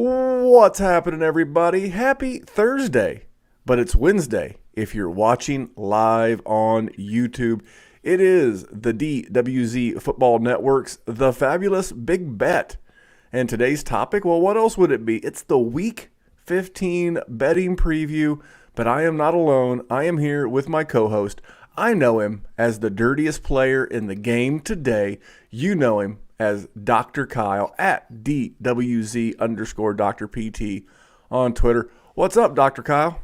What's happening, everybody? Happy Thursday, but it's Wednesday if you're watching live on YouTube. It is the DWZ Football Network's The Fabulous Big Bet. And today's topic, well, what else would it be? It's the Week 15 betting preview, but I am not alone. I am here with my co-host. I know him as the dirtiest player in the game today. You know him as Dr. Kyle at DWZ _ Dr. PT on Twitter. What's up, Dr. Kyle?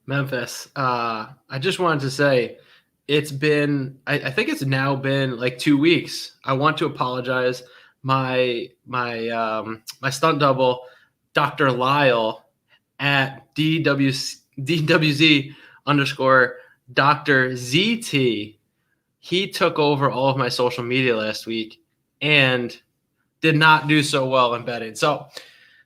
Memphis. I just wanted to say it's been, I think it's now been like 2 weeks. I want to apologize. My stunt double, Dr. Lyle at DWZ _ Dr. ZT. He took over all of my social media last week and did not do so well in betting. So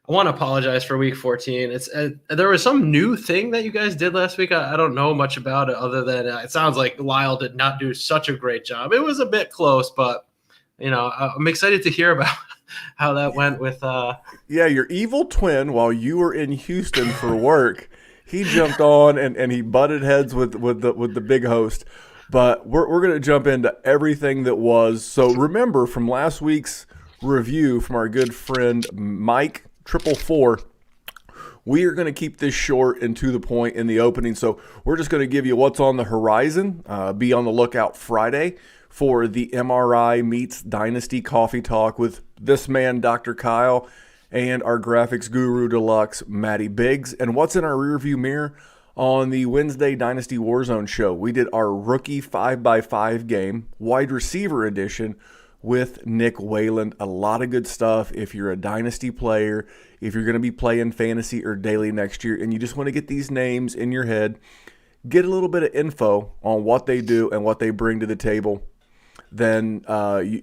I want to apologize for week 14. It's there was some new thing that you guys did last week. I don't know much about it other than it sounds like Lyle did not do such a great job. It was a bit close, but I'm excited to hear about how that went with Yeah, your evil twin, while you were in Houston for work, he jumped on and he butted heads with the big host. But we're going to jump into everything that was. So remember from last week's review from our good friend Mike 444, we are going to keep this short and to the point in the opening. So we're just going to give you what's on the horizon. Be on the lookout Friday for the MRI Meets Dynasty Coffee Talk with this man, Dr. Kyle, and our graphics guru deluxe, Matty Biggs. And what's in our rearview mirror? On the Wednesday Dynasty Warzone show, we did our rookie 5x5 game, wide receiver edition, with Nick Wayland. A lot of good stuff if you're a Dynasty player, if you're going to be playing fantasy or daily next year, and you just want to get these names in your head, get a little bit of info on what they do and what they bring to the table, then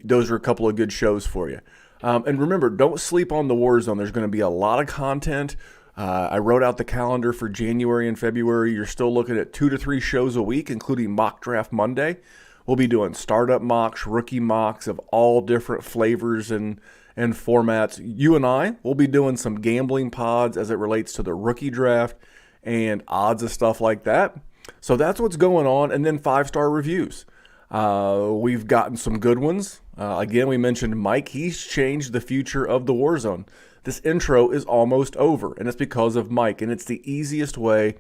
those are a couple of good shows for you. And remember, don't sleep on the Warzone. There's going to be a lot of content. I wrote out the calendar for January and February. You're still looking at 2 to 3 shows a week, including Mock Draft Monday. We'll be doing startup mocks, rookie mocks of all different flavors and formats. You and I will be doing some gambling pods as it relates to the rookie draft and odds and stuff like that. So that's what's going on. And then 5-star reviews. We've gotten some good ones. Again, we mentioned Mike. He's changed the future of the Warzone. This intro is almost over, and it's because of Mike. And it's the easiest way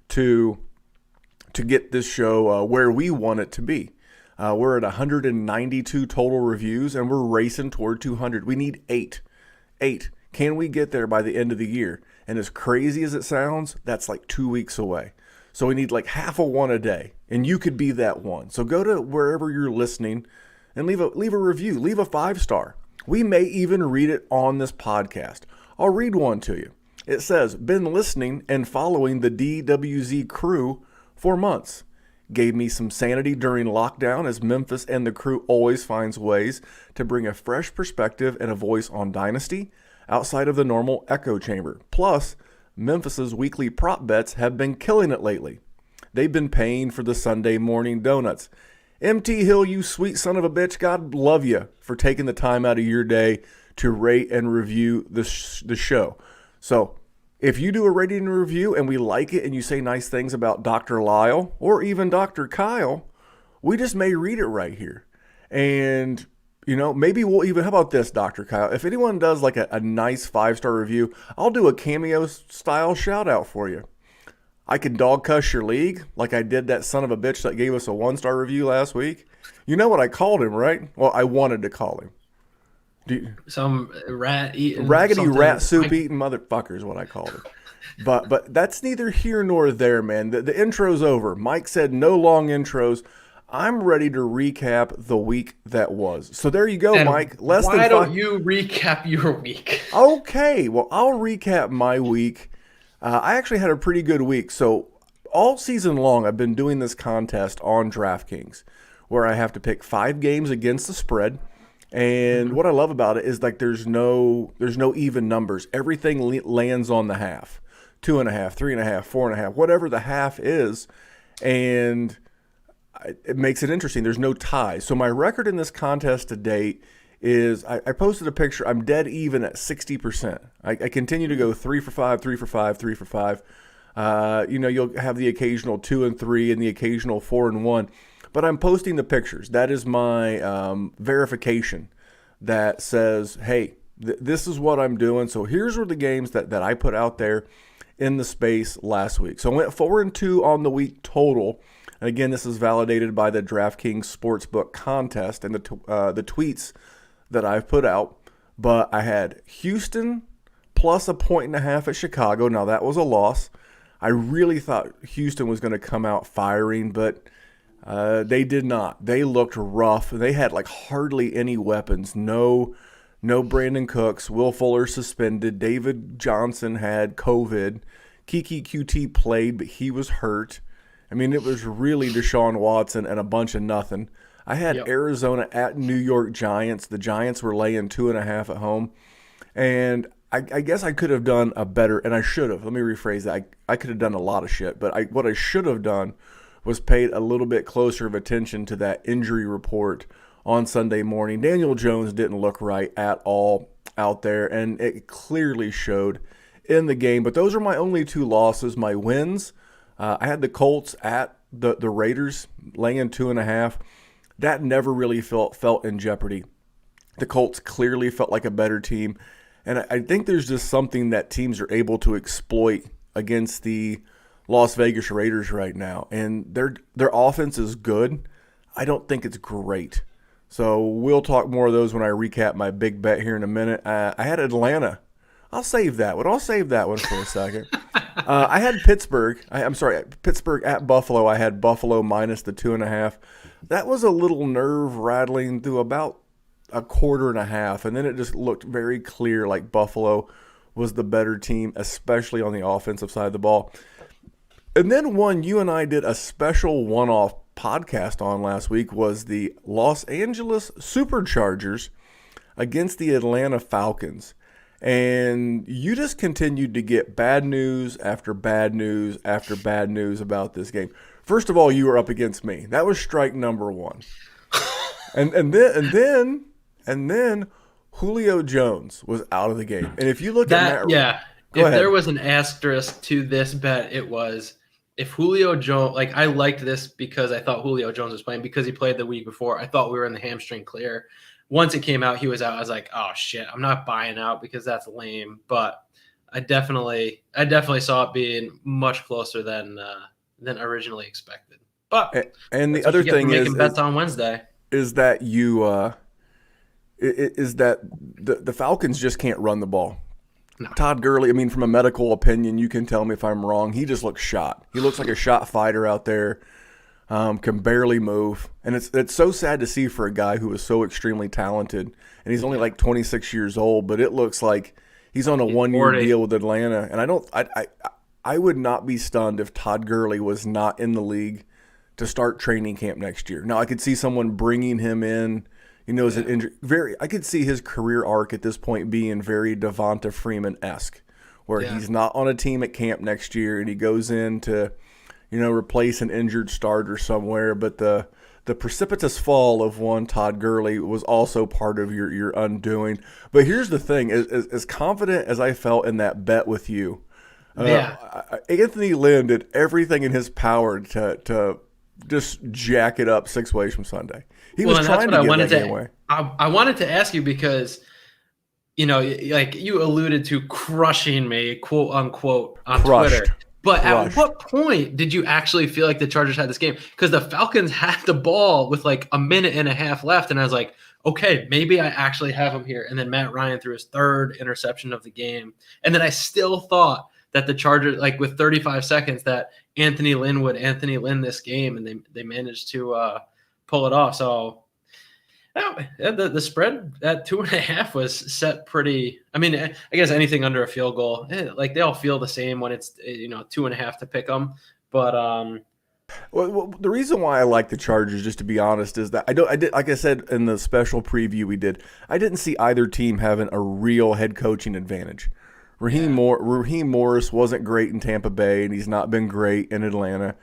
to get this show where we want it to be. We're at 192 total reviews, and we're racing toward 200. We need 8. Can we get there by the end of the year? And as crazy as it sounds, that's like 2 weeks away. So we need like half a one a day, and you could be that one. So go to wherever you're listening and leave a review. Leave a 5-star. We may even read it on this podcast. I'll read one to you. It says, been listening and following the DWZ crew for months. Gave me some sanity during lockdown, as Memphis and the crew always finds ways to bring a fresh perspective and a voice on Dynasty outside of the normal echo chamber. Plus, Memphis's weekly prop bets have been killing it lately. They've been paying for the Sunday morning donuts. MT Hill, you sweet son of a bitch, God love you for taking the time out of your day to rate and review the show. So if you do a rating and review and we like it and you say nice things about Dr. Lyle or even Dr. Kyle, we just may read it right here. And, maybe we'll even, how about this, Dr. Kyle? If anyone does like a nice 5-star review, I'll do a cameo style shout out for you. I can dog cuss your league like I did that son of a bitch that gave us a 1-star review last week. You know what I called him, right? Well, I wanted to call him. Some rat eating, raggedy something. rat soup eating motherfucker is what I called him. But that's neither here nor there, man. The intro's over. Mike said no long intros. I'm ready to recap the week that was. So there you go, And Mike. why don't you recap your week? Okay, well, I'll recap my week. I actually had a pretty good week. So all season long, I've been doing this contest on DraftKings where I have to pick 5 games against the spread. And what I love about it is like there's no even numbers. Everything lands on the half. 2.5, 3.5, 4.5, whatever the half is. And it makes it interesting. There's no ties. So my record in this contest to date is I posted a picture. I'm dead even at 60%. I continue to go 3 for 5, 3 for 5, 3 for 5. You'll have the occasional 2 and 3 and the occasional 4 and 1. But I'm posting the pictures. That is my verification that says, hey, this is what I'm doing. So here's were the games that I put out there in the space last week. So I went 4 and 2 on the week total. And again, this is validated by the DraftKings Sportsbook contest and the tweets that I've put out. But I had Houston plus 1.5 at Chicago. Now that was a loss. I really thought Houston was going to come out firing, but they did not. They looked rough. They had like hardly any weapons. No Brandon Cooks. Will Fuller suspended. David Johnson had COVID. Kiki QT played, but he was hurt. I mean, it was really Deshaun Watson and a bunch of nothing. I had Arizona at New York Giants. The Giants were laying 2.5 at home. And I guess I could have done a better, and I should have. Let me rephrase that. I could have done a lot of shit, but what I should have done was paid a little bit closer of attention to that injury report on Sunday morning. Daniel Jones didn't look right at all out there, and it clearly showed in the game. But those are my only 2 losses. My wins, I had the Colts at the Raiders laying 2.5. That never really felt in jeopardy. The Colts clearly felt like a better team. And I think there's just something that teams are able to exploit against the Las Vegas Raiders right now. And their offense is good. I don't think it's great. So we'll talk more of those when I recap my big bet here in a minute. I had Atlanta. I'll save that one. I'll save that one for a second. I had Pittsburgh. Pittsburgh at Buffalo. I had Buffalo minus the 2.5. That was a little nerve-rattling through about a quarter and a half, and then it just looked very clear like Buffalo was the better team, especially on the offensive side of the ball. And then one you and I did a special one-off podcast on last week was the Los Angeles Superchargers against the Atlanta Falcons. And you just continued to get bad news after bad news after bad news about this game. First of all, you were up against me. That was strike number 1. And then Julio Jones was out of the game. And if you look at Matt, if there was an asterisk to this bet, it was if Julio Jones. Like, I liked this because I thought Julio Jones was playing because he played the week before. I thought we were in the hamstring clear. Once it came out, he was out. I was like, oh shit, I'm not buying out because that's lame. But I definitely saw it being much closer than originally expected. But and the other thing is bets on Wednesday is that the Falcons just can't run the ball. No. Todd Gurley, I mean, from a medical opinion, you can tell me if I'm wrong. He just looks shot. He looks like a shot fighter out there. Can barely move. And it's so sad to see for a guy who is so extremely talented. And he's only like 26 years old, but it looks like he's on a 1-year deal with Atlanta. And I would not be stunned if Todd Gurley was not in the league to start training camp next year. Now, I could see someone bringing him in, as an injury. I could see his career arc at this point being very Devonta Freeman-esque, where he's not on a team at camp next year and he goes in to replace an injured starter somewhere. But the precipitous fall of one Todd Gurley was also part of your undoing. But here's the thing: as confident as I felt in that bet with you, Anthony Lynn did everything in his power to just jack it up 6 ways from Sunday. He was trying to get that game away. I wanted to ask you because, like you alluded to crushing me, quote unquote, on Twitter. But at what point did you actually feel like the Chargers had this game? Because the Falcons had the ball with like a minute and a half left, and I was like, okay, maybe I actually have them here. And then Matt Ryan threw his 3rd interception of the game. And then I still thought that the Chargers, like with 35 seconds, that Anthony Lynn would this game, and they managed to pull it off. So the spread at 2.5 was set pretty. I mean, I guess anything under a field goal, like they all feel the same when it's 2.5 to pick them. But well, the reason why I like the Chargers, just to be honest, is that I did, like I said in the special preview we did, I didn't see either team having a real head coaching advantage. Raheem Morris wasn't great in Tampa Bay, and he's not been great in Atlanta.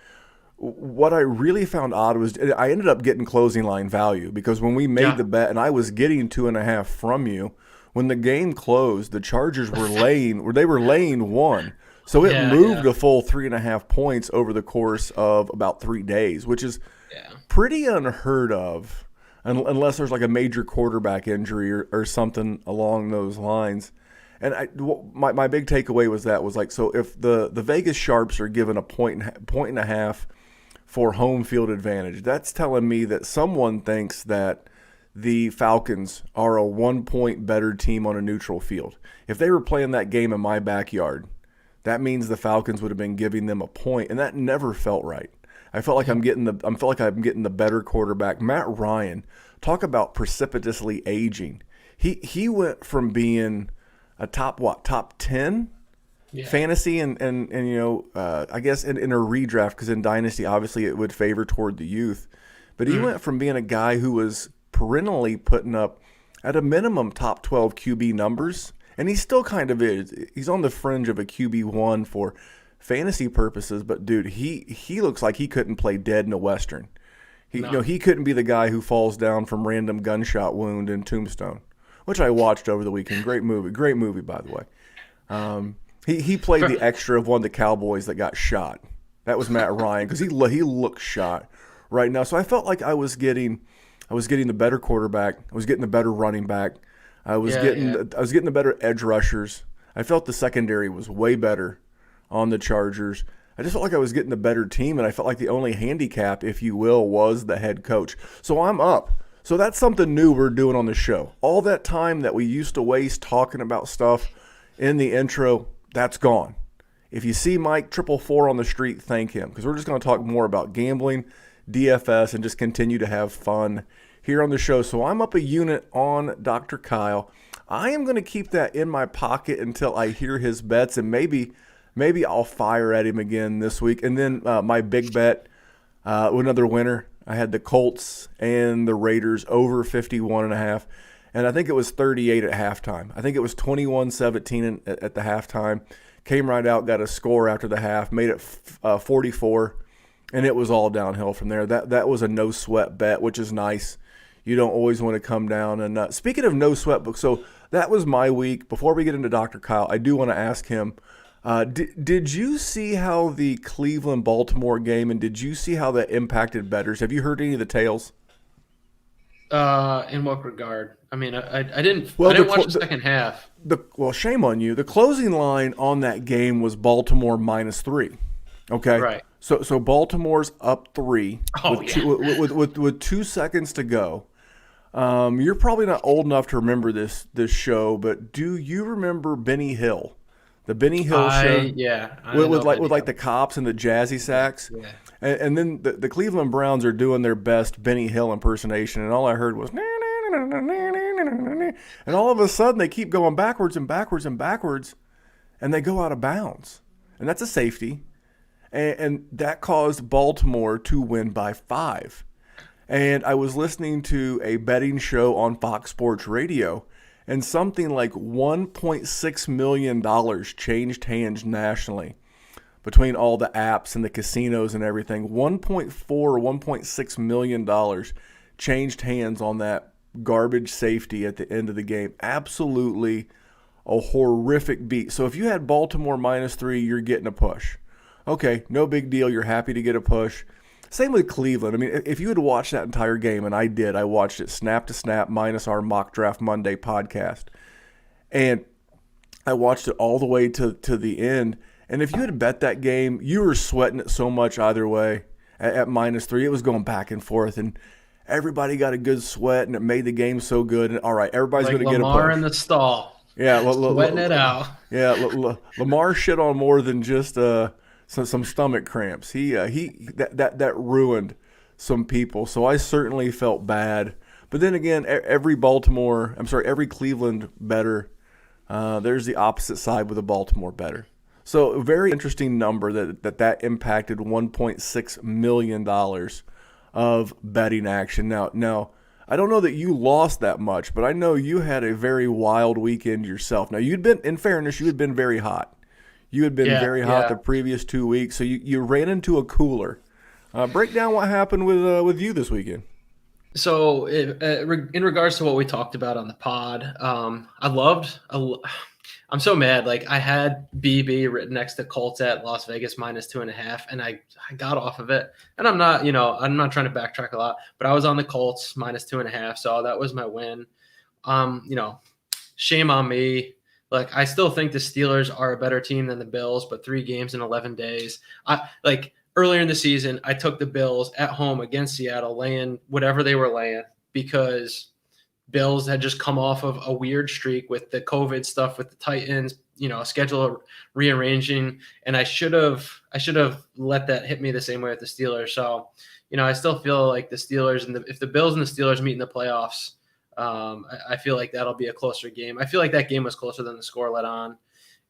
what I really found odd was I ended up getting closing line value because when we made Yeah. the bet and I was getting 2.5 from you, when the game closed, the Chargers were laying one. So it Yeah. moved Yeah. a full 3.5 points over the course of about 3 days, which is Yeah. pretty unheard of, unless there's like a major quarterback injury or something along those lines. And my big takeaway was like, so if the Vegas Sharps are given a point and a half for home field advantage, that's telling me that someone thinks that the Falcons are a 1 point better team on a neutral field. If they were playing that game in my backyard, that means the Falcons would have been giving them a point, and that never felt right. I felt like I'm getting the better quarterback. Matt Ryan, talk about precipitously aging. He went from being a top 10 Yeah. fantasy and I guess in a redraft, because in Dynasty obviously it would favor toward the youth, but he went from being a guy who was perennially putting up at a minimum top 12 QB numbers, and he still kind of is. He's on the fringe of a QB1 for fantasy purposes, but dude, he looks like he couldn't play dead in a Western. No. He couldn't be the guy who falls down from random gunshot wound in Tombstone, which I watched over the weekend. Great movie by the way. He played the extra of one of the Cowboys that got shot. That was Matt Ryan because he looked shot right now. So I felt like I was getting the better quarterback. I was getting the better running back. I was getting the better edge rushers. I felt the secondary was way better on the Chargers. I just felt like I was getting the better team, and I felt like the only handicap, if you will, was the head coach. So I'm up. So that's something new we're doing on the show. All that time that we used to waste talking about stuff in the intro, that's gone. If you see Mike 444 on the street, thank him, because we're just going to talk more about gambling, DFS, and just continue to have fun here on the show. So I'm up a unit on Dr. Kyle. I am going to keep that in my pocket until I hear his bets, and maybe I'll fire at him again this week. And then my big bet, another winner. I had the Colts and the Raiders over 51.5. And I think it was 38 at halftime. I think it was 21-17 at the halftime. Came right out, got a score after the half, made it 44, and it was all downhill from there. That was a no-sweat bet, which is nice. You don't always want to come down. And speaking of no-sweat, so that was my week. Before we get into Dr. Kyle, I do want to ask him, did you see how the Cleveland-Baltimore game, and did you see how that impacted bettors? Have you heard any of the tales? In what regard? I mean, I didn't. Well, I didn't watch the second half. Well, shame on you. The closing line on that game was Baltimore -3. Okay, Right. So Baltimore's up 3 Oh, with 2 seconds to go. You're probably not old enough to remember this show, but do you remember Benny Hill, the Benny Hill show? Yeah. With like the cops and the jazzy sax. Yeah. And then the Cleveland Browns are doing their best Benny Hill impersonation, and all I heard was, and all of a sudden they keep going backwards and backwards and backwards, and they go out of bounds. And that's a safety. And that caused Baltimore to win by 5. And I was listening to a betting show on Fox Sports Radio, and something like $1.6 million changed hands nationally between all the apps and the casinos and everything. 1.4 or $1.6 million changed hands on that garbage safety at the end of the game. Absolutely a horrific beat. So if you had Baltimore -3, you're getting a push. Okay, no big deal. You're happy to get a push. Same with Cleveland. I mean, if you had watched that entire game, and I did, I watched it snap to snap minus our Mock Draft Monday podcast. And I watched it all the way to the end. And if you had bet that game, you were sweating it so much either way at -3. It was going back and forth, and everybody got a good sweat, and it made the game so good. And all right, everybody's Like going to get a Lamar push. in the stall. Yeah, Sweating it out. Yeah, Lamar shit on more than just some stomach cramps. That ruined some people. So I certainly felt bad. But then again, every Cleveland bettor, there's the opposite side with a Baltimore bettor. So a very interesting number that impacted $1.6 million of betting action. Now, I don't know that you lost that much, but I know you had a very wild weekend yourself. Now, in fairness, you had been very hot. You had been very hot the previous 2 weeks, so you ran into a cooler Break down what happened with you this weekend. So, in regards to what we talked about on the pod, I'm so mad. Like I had BB written next to Colts at Las Vegas -2.5, and I got off of it. And I'm not trying to backtrack a lot, but I was on the Colts -2.5, so that was my win. Shame on me. Like I still think the Steelers are a better team than the Bills, but 3 games in 11 days. Earlier in the season, I took the Bills at home against Seattle, laying whatever they were laying because Bills had just come off of a weird streak with the COVID stuff with the Titans, schedule rearranging, and I should have let that hit me the same way with the Steelers. So, I still feel like the Steelers and if the Bills and the Steelers meet in the playoffs, I feel like that'll be a closer game. I feel like that game was closer than the score let on.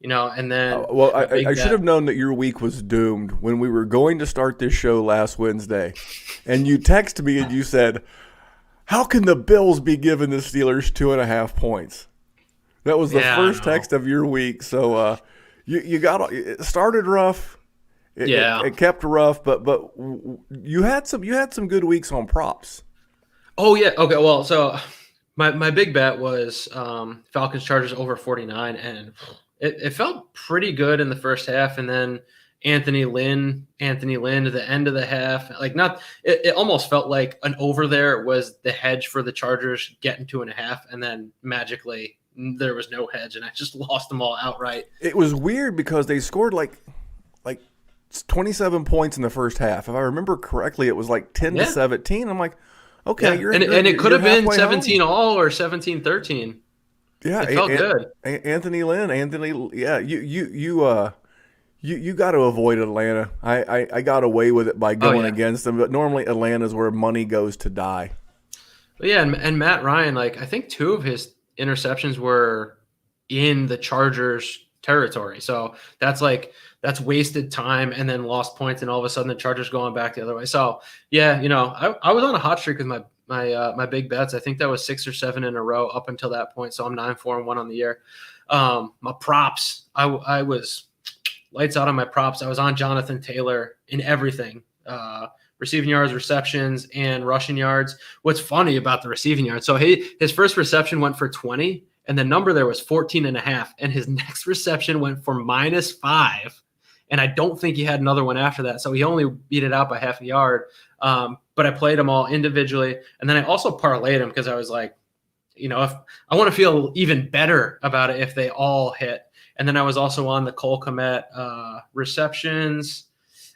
And then I should have known that your week was doomed when we were going to start this show last Wednesday, and you texted me and you said, "How can the Bills be giving the Steelers 2.5 points?" That was the first text of your week. So it started rough. It kept rough, but you had some good weeks on props. Oh yeah, okay. Well, so my big bet was Falcons Chargers over 49, and it felt pretty good in the first half, and then Anthony Lynn at the end of the half, it almost felt like an over there was the hedge for the Chargers getting 2.5, and then magically there was no hedge, and I just lost them all outright. It was weird because they scored like 27 points in the first half. If I remember correctly, it was like 10-17. I'm like, okay, and it could have been 17 all or 17-13. Yeah, it felt good. Anthony Lynn, yeah, you got to avoid Atlanta. I got away with it by going against them, but normally Atlanta's where money goes to die. But yeah, and Matt Ryan, I think 2 of his interceptions were in the Chargers territory. So that's wasted time and then lost points, and all of a sudden the Chargers going back the other way. So yeah, I was on a hot streak with my big bets. I think that was 6 or 7 in a row up until that point. So I'm 9-4-1 on the year. My props, I was lights out on my props. I was on Jonathan Taylor in everything. Receiving yards, receptions, and rushing yards. What's funny about the receiving yards? So his first reception went for 20, and the number there was 14.5, and his next reception went for -5. And I don't think he had another one after that. So he only beat it out by half a yard. But I played them all individually. And then I also parlayed them because I was like, if I want to feel even better about it if they all hit. And then I was also on the Cole Kmet receptions.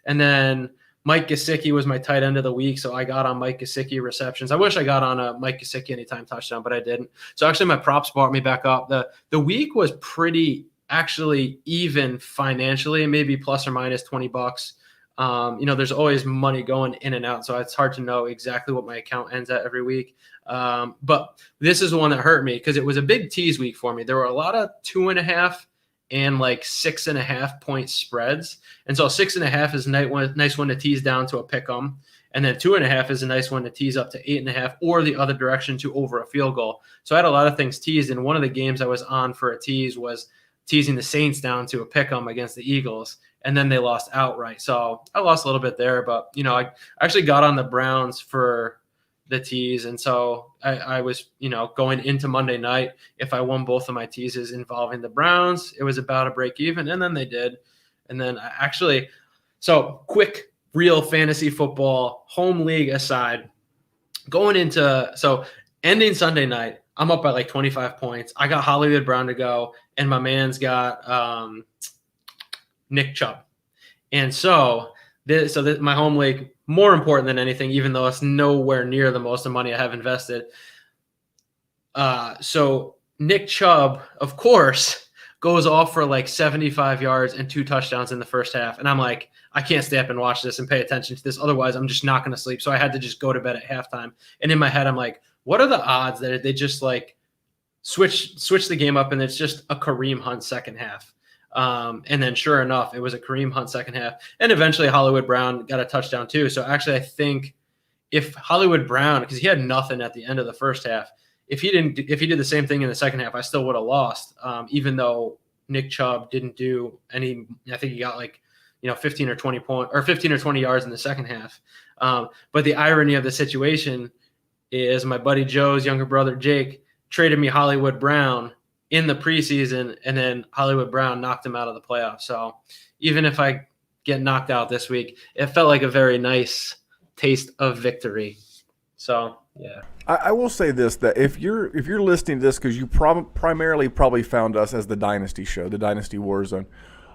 And then Mike Gesicki was my tight end of the week. So I got on Mike Gesicki receptions. I wish I got on a Mike Gesicki anytime touchdown, but I didn't. So actually my props brought me back up. The week was pretty actually even financially, maybe plus or minus $20. There's always money going in and out, so it's hard to know exactly what my account ends at every week. But this is the one that hurt me because it was a big tease week for me. There were a lot of 2.5 and 6.5 point spreads, and so 6.5 is a nice one to tease down to a pick 'em, and then 2.5 is a nice one to tease up to 8.5 or the other direction to over a field goal. So I had a lot of things teased, and one of the games I was on for a tease was teasing the Saints down to a pick 'em against the Eagles, and then they lost outright. So I lost a little bit there, but I actually got on the Browns for the tease, and so I was going into Monday night. If I won both of my teases involving the Browns, it was about a break even, and then they did. And then so quick, real fantasy football home league aside, ending Sunday night, I'm up by 25 points. I got Hollywood Brown to go, and my man's got Nick Chubb. And so my home league, more important than anything, even though it's nowhere near the most of money I have invested. So Nick Chubb, of course, goes off for 75 yards and 2 touchdowns in the first half. And I'm like, I can't stay up and watch this and pay attention to this. Otherwise, I'm just not going to sleep. So I had to just go to bed at halftime. And in my head, I'm like, what are the odds that they just switch the game up and it's just a Kareem Hunt second half? And then sure enough, it was a Kareem Hunt second half. And eventually Hollywood Brown got a touchdown too. So actually, I think if Hollywood Brown, because he had nothing at the end of the first half, if he did the same thing in the second half, I still would have lost, even though Nick Chubb didn't do any. I think he got 15 or 20 yards in the second half. But the irony of the situation is my buddy Joe's younger brother Jake traded me Hollywood Brown in the preseason, and then Hollywood Brown knocked him out of the playoffs. So even if I get knocked out this week, it felt like a very nice taste of victory. So yeah. I will say this, that if you're listening to this because you primarily probably found us as the Dynasty Show, the Dynasty Warzone,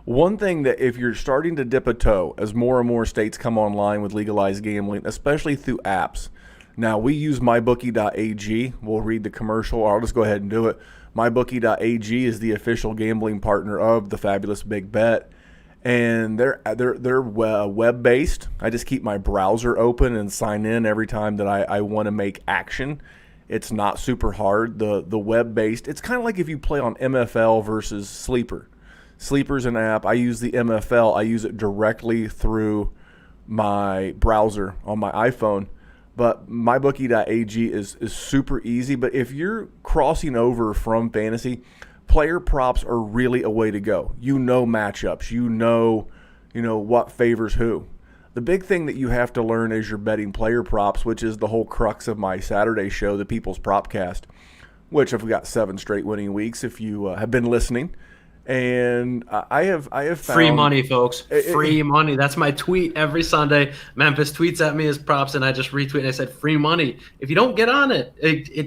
one thing that if you're starting to dip a toe as more and more states come online with legalized gambling, especially through apps. Now, we use mybookie.ag. We'll read the commercial, or I'll just go ahead and do it. Mybookie.ag is the official gambling partner of the Fabulous Big Bet, and they're web-based. I just keep my browser open and sign in every time that I want to make action. It's not super hard. The web-based, it's kind of like if you play on MFL versus Sleeper. Sleeper's an app. I use the MFL. I use it directly through my browser on my iPhone. But mybookie.ag is super easy. But if you're crossing over from fantasy, player props are really a way to go. You know matchups. You know what favors who. The big thing that you have to learn as you're betting player props, which is the whole crux of my Saturday show, the People's Propcast, which I've got 7 straight winning weeks if you have been listening. And I have found free money, folks. Free money. That's my tweet every Sunday. Memphis tweets at me as props, and I just retweet and I said free money. If you don't get on it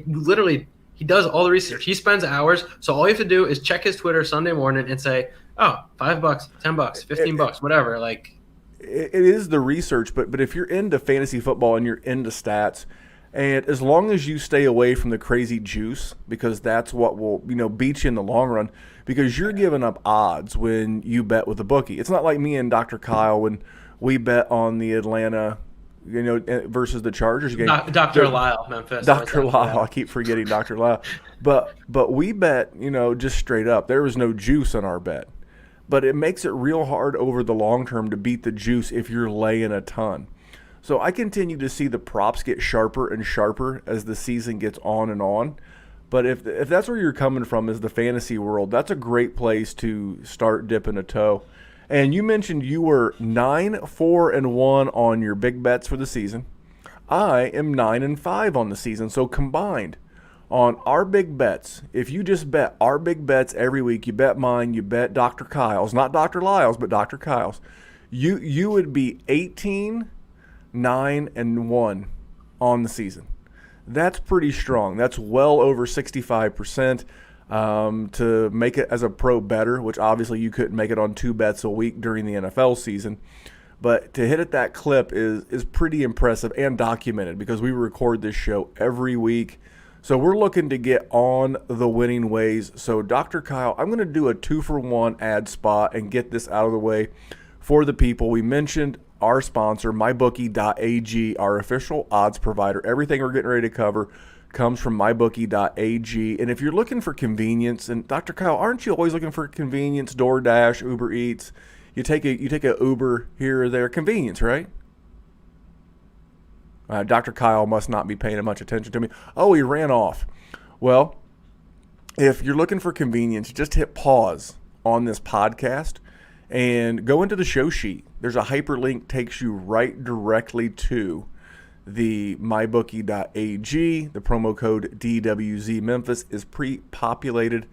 literally, he does all the research. He spends hours. So all you have to do is check his Twitter Sunday morning and say, oh, $5, $10, $15, whatever. Like, it is the research, but if you're into fantasy football and you're into stats, and as long as you stay away from the crazy juice, because that's what will beat you in the long run, because you're giving up odds when you bet with a bookie. It's not like me and Dr. Kyle when we bet on the Atlanta, versus the Chargers game. Dr. Lyle, Memphis. Dr. Lyle, I keep forgetting Dr. Lyle. But we bet, just straight up. There was no juice on our bet. But it makes it real hard over the long term to beat the juice if you're laying a ton. So I continue to see the props get sharper and sharper as the season gets on and on. But if that's where you're coming from, is the fantasy world, that's a great place to start dipping a toe. And you mentioned you were 9-4-1 on your big bets for the season. I am 9-5 on the season. So combined on our big bets, if you just bet our big bets every week, you bet mine, you bet Dr. Kyle's, not Dr. Lyle's, but Dr. Kyle's, you would be 18-9-1 on the season. That's pretty strong. That's well over 65% to make it as a pro bettor, which obviously you couldn't make it on 2 bets a week during the NFL season. But to hit at that clip is pretty impressive and documented because we record this show every week. So we're looking to get on the winning ways. So Dr. Kyle, I'm going to do a 2-for-1 ad spot and get this out of the way for the people. We mentioned our sponsor, mybookie.ag, our official odds provider. Everything we're getting ready to cover comes from mybookie.ag. And if you're looking for convenience, and Dr. Kyle, aren't you always looking for convenience? DoorDash, Uber Eats, you take a Uber here or there, convenience, right? Dr. Kyle must not be paying much attention to me. Oh, he ran off. Well, if you're looking for convenience, just hit pause on this podcast and go into the show sheet. There's a hyperlink takes you right directly to the mybookie.ag. The promo code DWZ Memphis is pre-populated.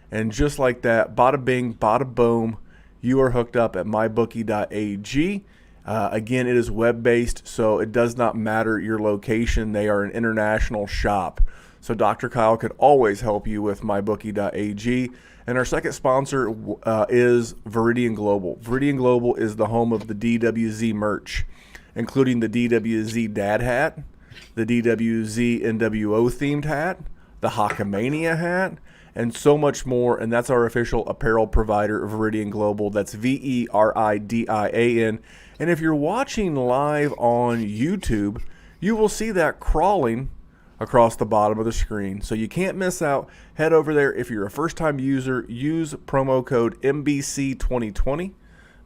And just like that, bada bing, bada boom, you are hooked up at mybookie.ag. Again, it is web-based, so it does not matter your location. They are an international shop. So Dr. Kyle could always help you with mybookie.ag. And our second sponsor is Veridian Global. Veridian Global is the home of the DWZ merch, including the DWZ Dad hat, the DWZ NWO themed hat, the Hockamania hat, and so much more. And that's our official apparel provider, Veridian Global. That's VERIDIAN. And if you're watching live on YouTube, you will see that crawling across the bottom of the screen. So you can't miss out. Head over there. If you're a first-time user, use promo code MBC2020.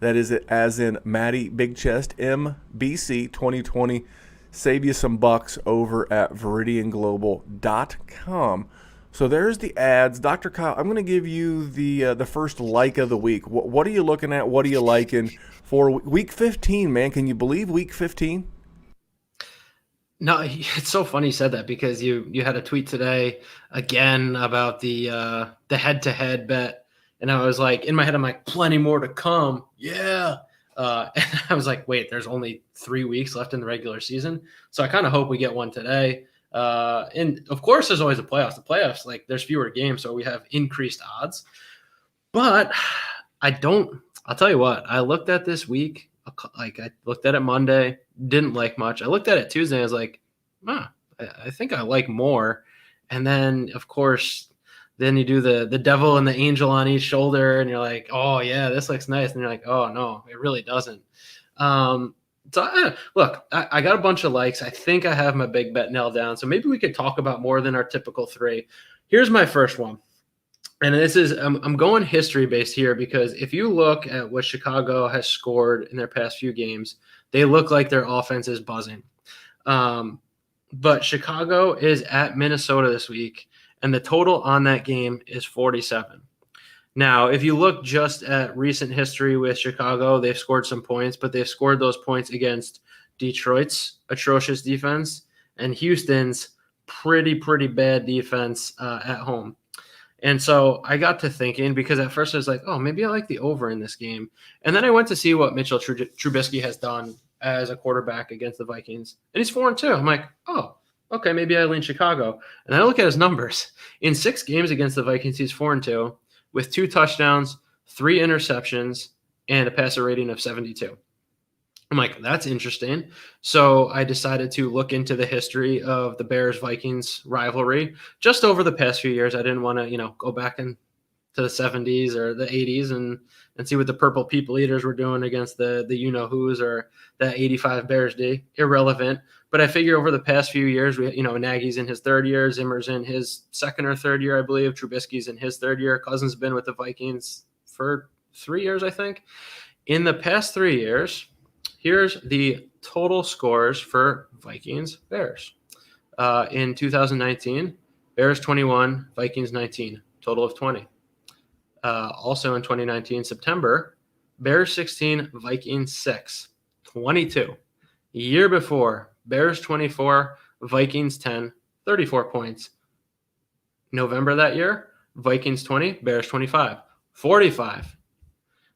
That is it, as in Maddie Big Chest, MBC2020. Save you some bucks over at VeridianGlobal.com. So there's the ads, Dr. Kyle. I'm going to give you the first like of the week. What are you looking at? What are you liking for week 15, man? Can you believe week 15? No, it's so funny you said that because you had a tweet today again about the head-to-head bet, and I was like, in my head, I'm like, plenty more to come. Yeah. And I was like, wait, there's only 3 weeks left in the regular season, so I kind of hope we get one today. And of course, there's always the playoffs. The playoffs, like, there's fewer games, so we have increased odds. But I don't. I'll tell you what. I looked at this week. Like, I looked at it Monday, didn't like much. I looked at it Tuesday. I was like, I think I like more. And then, of course, then you do the devil and the angel on each shoulder, and you're like, oh yeah, this looks nice. And you're like, oh no, it really doesn't. Look, I got a bunch of likes. I think I have my big bet nailed down. So maybe we could talk about more than our typical three. Here's my first one. And this is, I'm going history based here because if you look at what Chicago has scored in their past few games, they look like their offense is buzzing. But Chicago is at Minnesota this week, and the total on that game is 47. Now, if you look just at recent history with Chicago, they've scored some points, but they've scored those points against Detroit's atrocious defense and Houston's pretty bad defense at home. And so I got to thinking, because at first I was like, oh, maybe I like the over in this game. And then I went to see what Mitchell Trubisky has done as a quarterback against the Vikings. And he's 4-2. I'm like, oh, okay, maybe I lean Chicago. And I look at his numbers. In 6 games against the Vikings, he's 4-2 with 2 touchdowns, 3 interceptions, and a passer rating of 72. I'm like, that's interesting. So I decided to look into the history of the Bears-Vikings rivalry just over the past few years. I didn't want to, go back into the 70s or the 80s and see what the Purple People Eaters were doing against the you-know-who's or that 85 Bears D. Irrelevant. But I figure over the past few years, Nagy's in his 3rd year, Zimmer's in his 2nd or 3rd year, I believe. Trubisky's in his 3rd year. Cousins been with the Vikings for 3 years, I think. In the past 3 years, here's the total scores for Vikings Bears. In 2019, Bears 21, Vikings 19, total of 20. Also in 2019, September, Bears 16, Vikings 6, 22. Year before, Bears 24, Vikings 10, 34 points. November that year, Vikings 20, Bears 25, 45.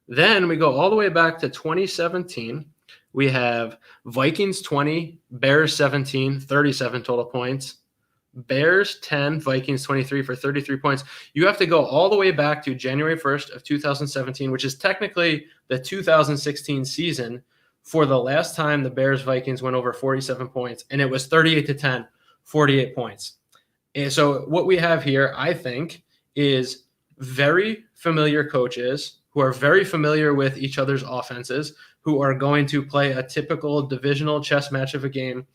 Then we go all the way back to 2017. We have Vikings 20, Bears 17, 37 total points. Bears 10, Vikings 23 for 33 points. You have to go all the way back to January 1st of 2017, which is technically the 2016 season, for the last time the Bears-Vikings went over 47 points, and it was 38-10, 48 points. And so what we have here, I think, is very familiar coaches who are very familiar with each other's offenses, who are going to play a typical divisional chess match of a game.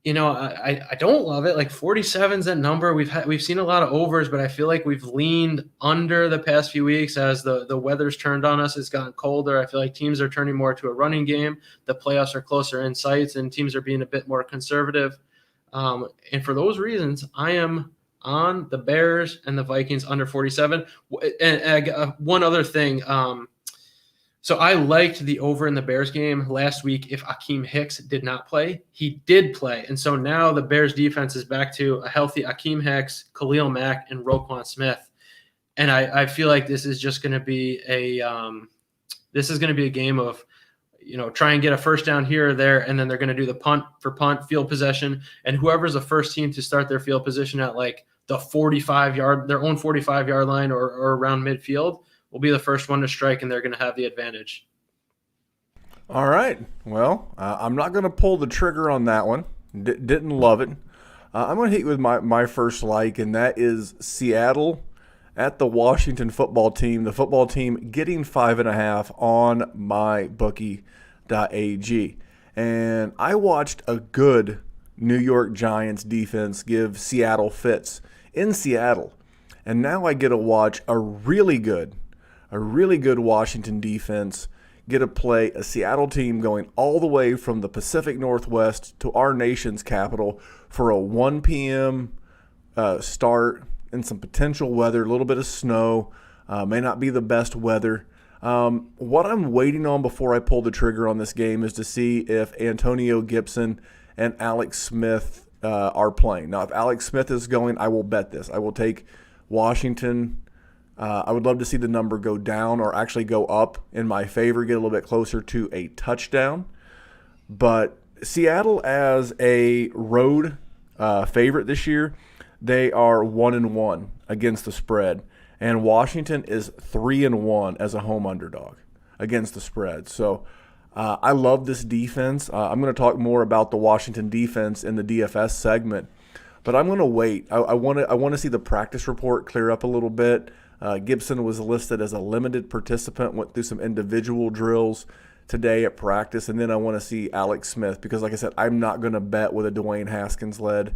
I don't love it. Like 47's that number. We've seen a lot of overs, but I feel like we've leaned under the past few weeks as the weather's turned on us. It's gotten colder. I feel like teams are turning more to a running game. The playoffs are closer in sight, and teams are being a bit more conservative. And for those reasons, I am on the Bears and the Vikings under 47. And one other thing. So I liked the over in the Bears game last week. If Akeem Hicks did not play, he did play. And so now the Bears defense is back to a healthy Akeem Hicks, Khalil Mack, and Roquan Smith. And I feel like this is just going to be a game of, try and get a first down here or there, and then they're going to do the punt for punt, field possession. And whoever's the first team to start their field position at like the 45-yard, their own 45-yard line or around midfield, will be the first one to strike, and they're going to have the advantage. All right. Well, I'm not going to pull the trigger on that one. Didn't love it. I'm going to hit you with my first like, and that is Seattle at the Washington football team. The football team getting 5.5 on mybookie.ag. And I watched a good New York Giants defense give Seattle fits in Seattle. And now I get to watch a really good Washington defense get to play a Seattle team going all the way from the Pacific Northwest to our nation's capital for a 1 p.m. start and some potential weather, a little bit of snow, may not be the best weather. What I'm waiting on before I pull the trigger on this game is to see if Antonio Gibson and Alex Smith are playing. Now, if Alex Smith is going, I will bet this. I will take Washington. I would love to see the number go down or actually go up in my favor, get a little bit closer to a touchdown. But Seattle as a road favorite this year, they are 1-1 against the spread. And Washington is 3-1 as a home underdog against the spread. So I love this defense. I'm going to talk more about the Washington defense in the DFS segment, but I'm going to wait. I want to see the practice report clear up a little bit. Gibson was listed as a limited participant, went through some individual drills today at practice, and then I want to see Alex Smith because, like I said, I'm not going to bet with a Dwayne Haskins-led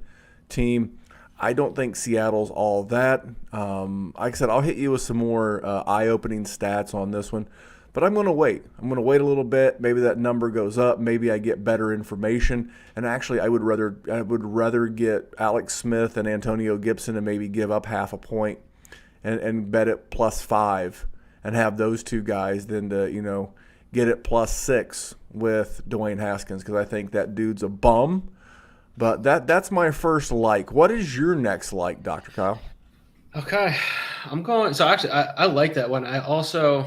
team. I don't think Seattle's all that. Like I said, I'll hit you with some more eye-opening stats on this one, but I'm going to wait. I'm going to wait a little bit. Maybe that number goes up. Maybe I get better information. And actually, I would rather get Alex Smith and Antonio Gibson and maybe give up half a point and bet it +5 and have those two guys than to get it +6 with Dwayne Haskins because I think that dude's a bum. But that's my first like. What is your next like, Dr. Kyle? Okay, I'm going. So actually, I like that one. I also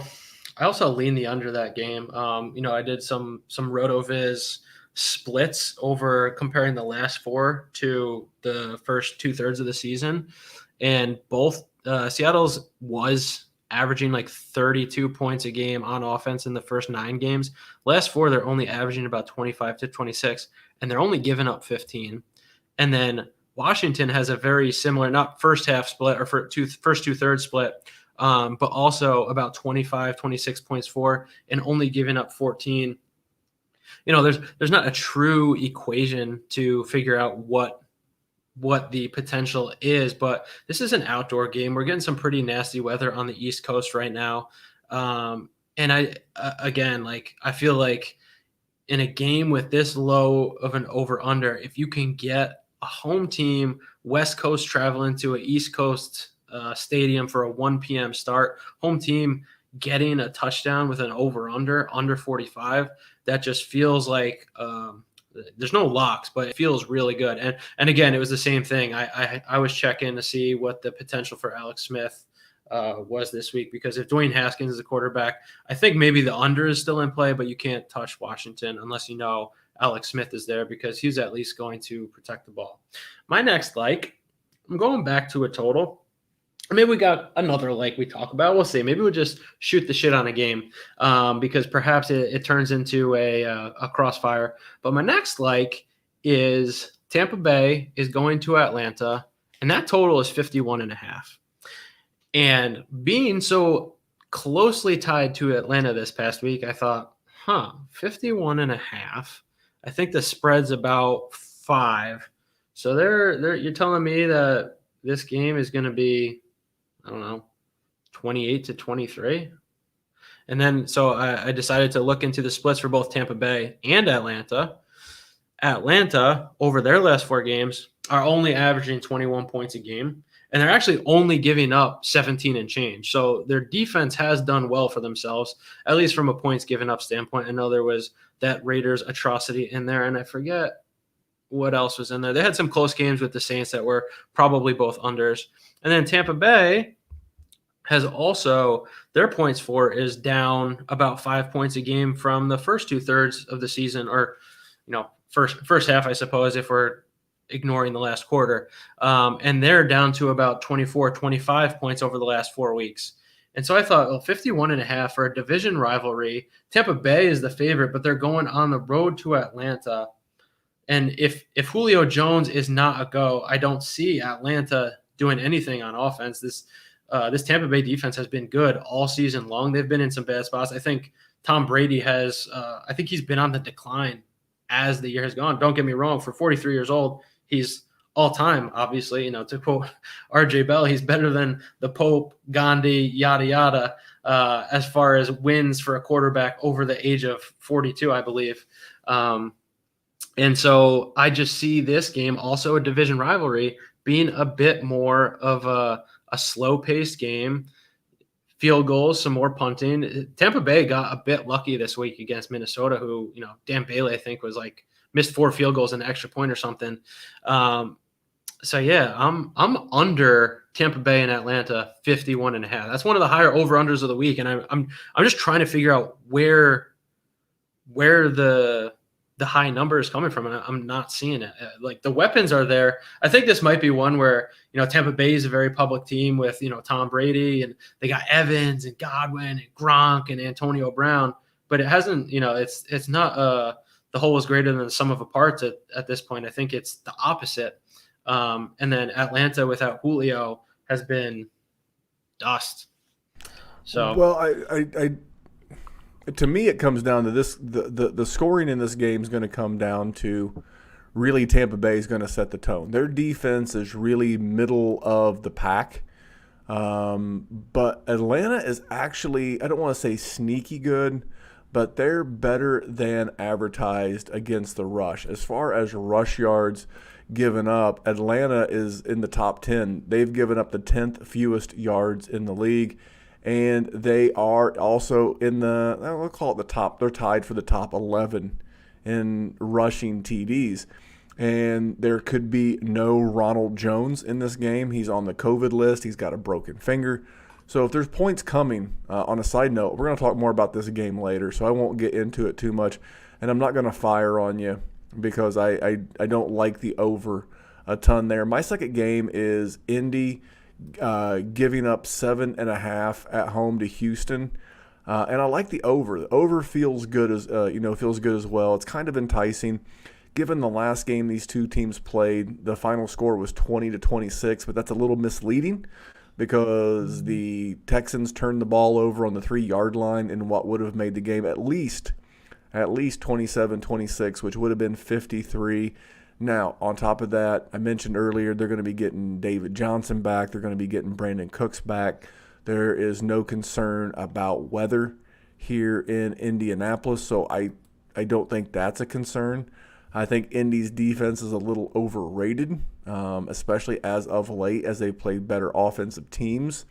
lean the under that game. I did some RotoViz splits over comparing the last four to the first 2/3 of the season, and both Seattle's was averaging like 32 points a game on offense in the first 9 games. Last four, they're only averaging about 25 to 26, and they're only giving up 15. And then Washington has a very similar, not first half split or first 2/3 split, but also about 25, 26 points for, and only giving up 14. There's not a true equation to figure out what the potential is, but this is an outdoor game. We're getting some pretty nasty weather on the East Coast right now. And I feel like in a game with this low of an over-under, if you can get a home team, West Coast traveling to an East Coast stadium for a 1 p.m. start, home team getting a touchdown with an over-under, under 45, that just feels like there's no locks, but it feels really good. And again, it was the same thing. I was checking to see what the potential for Alex Smith was this week, because if Dwayne Haskins is a quarterback, I think maybe the under is still in play, but you can't touch Washington unless Alex Smith is there because he's at least going to protect the ball. My next I'm going back to a total. Maybe we got another we talk about. We'll see. Maybe we'll just shoot the shit on a game because perhaps it turns into a crossfire. But my next is Tampa Bay is going to Atlanta, and that total is 51.5. And being so closely tied to Atlanta this past week, I thought, 51.5. I think the spread's about 5. So you're telling me that this game is going to be, I don't know, 28 to 23. And then so I decided to look into the splits for both Tampa Bay and Atlanta. Atlanta, over their last 4 games, are only averaging 21 points a game, and they're actually only giving up 17 and change. So their defense has done well for themselves, at least from a points given up standpoint. I know there was that Raiders atrocity in there, and I forget what else was in there. They had some close games with the Saints that were probably both unders. And then Tampa Bay has also, their points for is down about 5 points a game from the first 2/3 of the season, or, first half, I suppose, if we're ignoring the last quarter. And they're down to about 24, 25 points over the last 4 weeks. And so I thought, 51.5 for a division rivalry. Tampa Bay is the favorite, but they're going on the road to Atlanta. And if Julio Jones is not a go, I don't see Atlanta doing anything on offense. This Tampa Bay defense has been good all season long. They've been in some bad spots. I think Tom Brady has I think he's been on the decline as the year has gone. Don't get me wrong, for 43 years old, he's all-time, obviously. To quote R.J. Bell, he's better than the Pope, Gandhi, yada, yada, as far as wins for a quarterback over the age of 42, I believe. And so I just see this game, also a division rivalry, being a bit more of a slow-paced game, field goals, some more punting. Tampa Bay got a bit lucky this week against Minnesota, who, Dan Bailey, I think, was like missed 4 field goals and an extra point or something. So yeah, I'm under Tampa Bay and Atlanta 51.5. That's one of the higher over-unders of the week. And I'm just trying to figure out where the high number is coming from, and I'm not seeing it. Like, the weapons are there. I think this might be one where, Tampa Bay is a very public team with, Tom Brady, and they got Evans and Godwin and Gronk and Antonio Brown, but it hasn't, it's not the whole is greater than the sum of the parts at this point. I think it's the opposite. And then Atlanta without Julio has been dust. So, well, I to me, it comes down to this: the scoring in this game is going to come down to really Tampa Bay is going to set the tone. Their defense is really middle of the pack, but Atlanta is actually, I don't want to say sneaky good, but they're better than advertised against the rush. As far as rush yards given up, Atlanta is in the top 10. They've given up the 10th fewest yards in the league. And they are also in we'll call it the top. They're tied for the top 11 in rushing TDs. And there could be no Ronald Jones in this game. He's on the COVID list. He's got a broken finger. So if there's points coming, on a side note, we're going to talk more about this game later, so I won't get into it too much. And I'm not going to fire on you because I don't like the over a ton there. My second game is Indy giving up 7.5 at home to Houston, and I like the over. The over feels good as well. It's kind of enticing, given the last game these two teams played. The final score was 20-26, but that's a little misleading because the Texans turned the ball over on the 3-yard line in what would have made the game at least 27-26, which would have been 53. Now, on top of that, I mentioned earlier they're going to be getting David Johnson back. They're going to be getting Brandon Cooks back. There is no concern about weather here in Indianapolis, so I don't think that's a concern. I think Indy's defense is a little overrated, especially as of late as they played better offensive teams.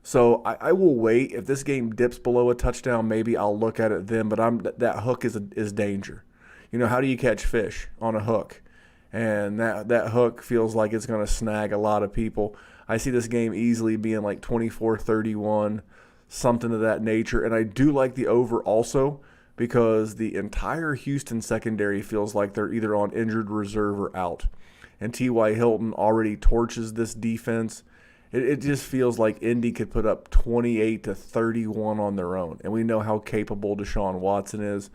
So I will wait. If this game dips below a touchdown, maybe I'll look at it then, but that hook is danger. How do you catch fish? On a hook. And that hook feels like it's going to snag a lot of people. I see this game easily being like 24-31, something of that nature. And I do like the over also because the entire Houston secondary feels like they're either on injured reserve or out. And T.Y. Hilton already torches this defense. It just feels like Indy could put up 28-31 on their own. And we know how capable Deshaun Watson is,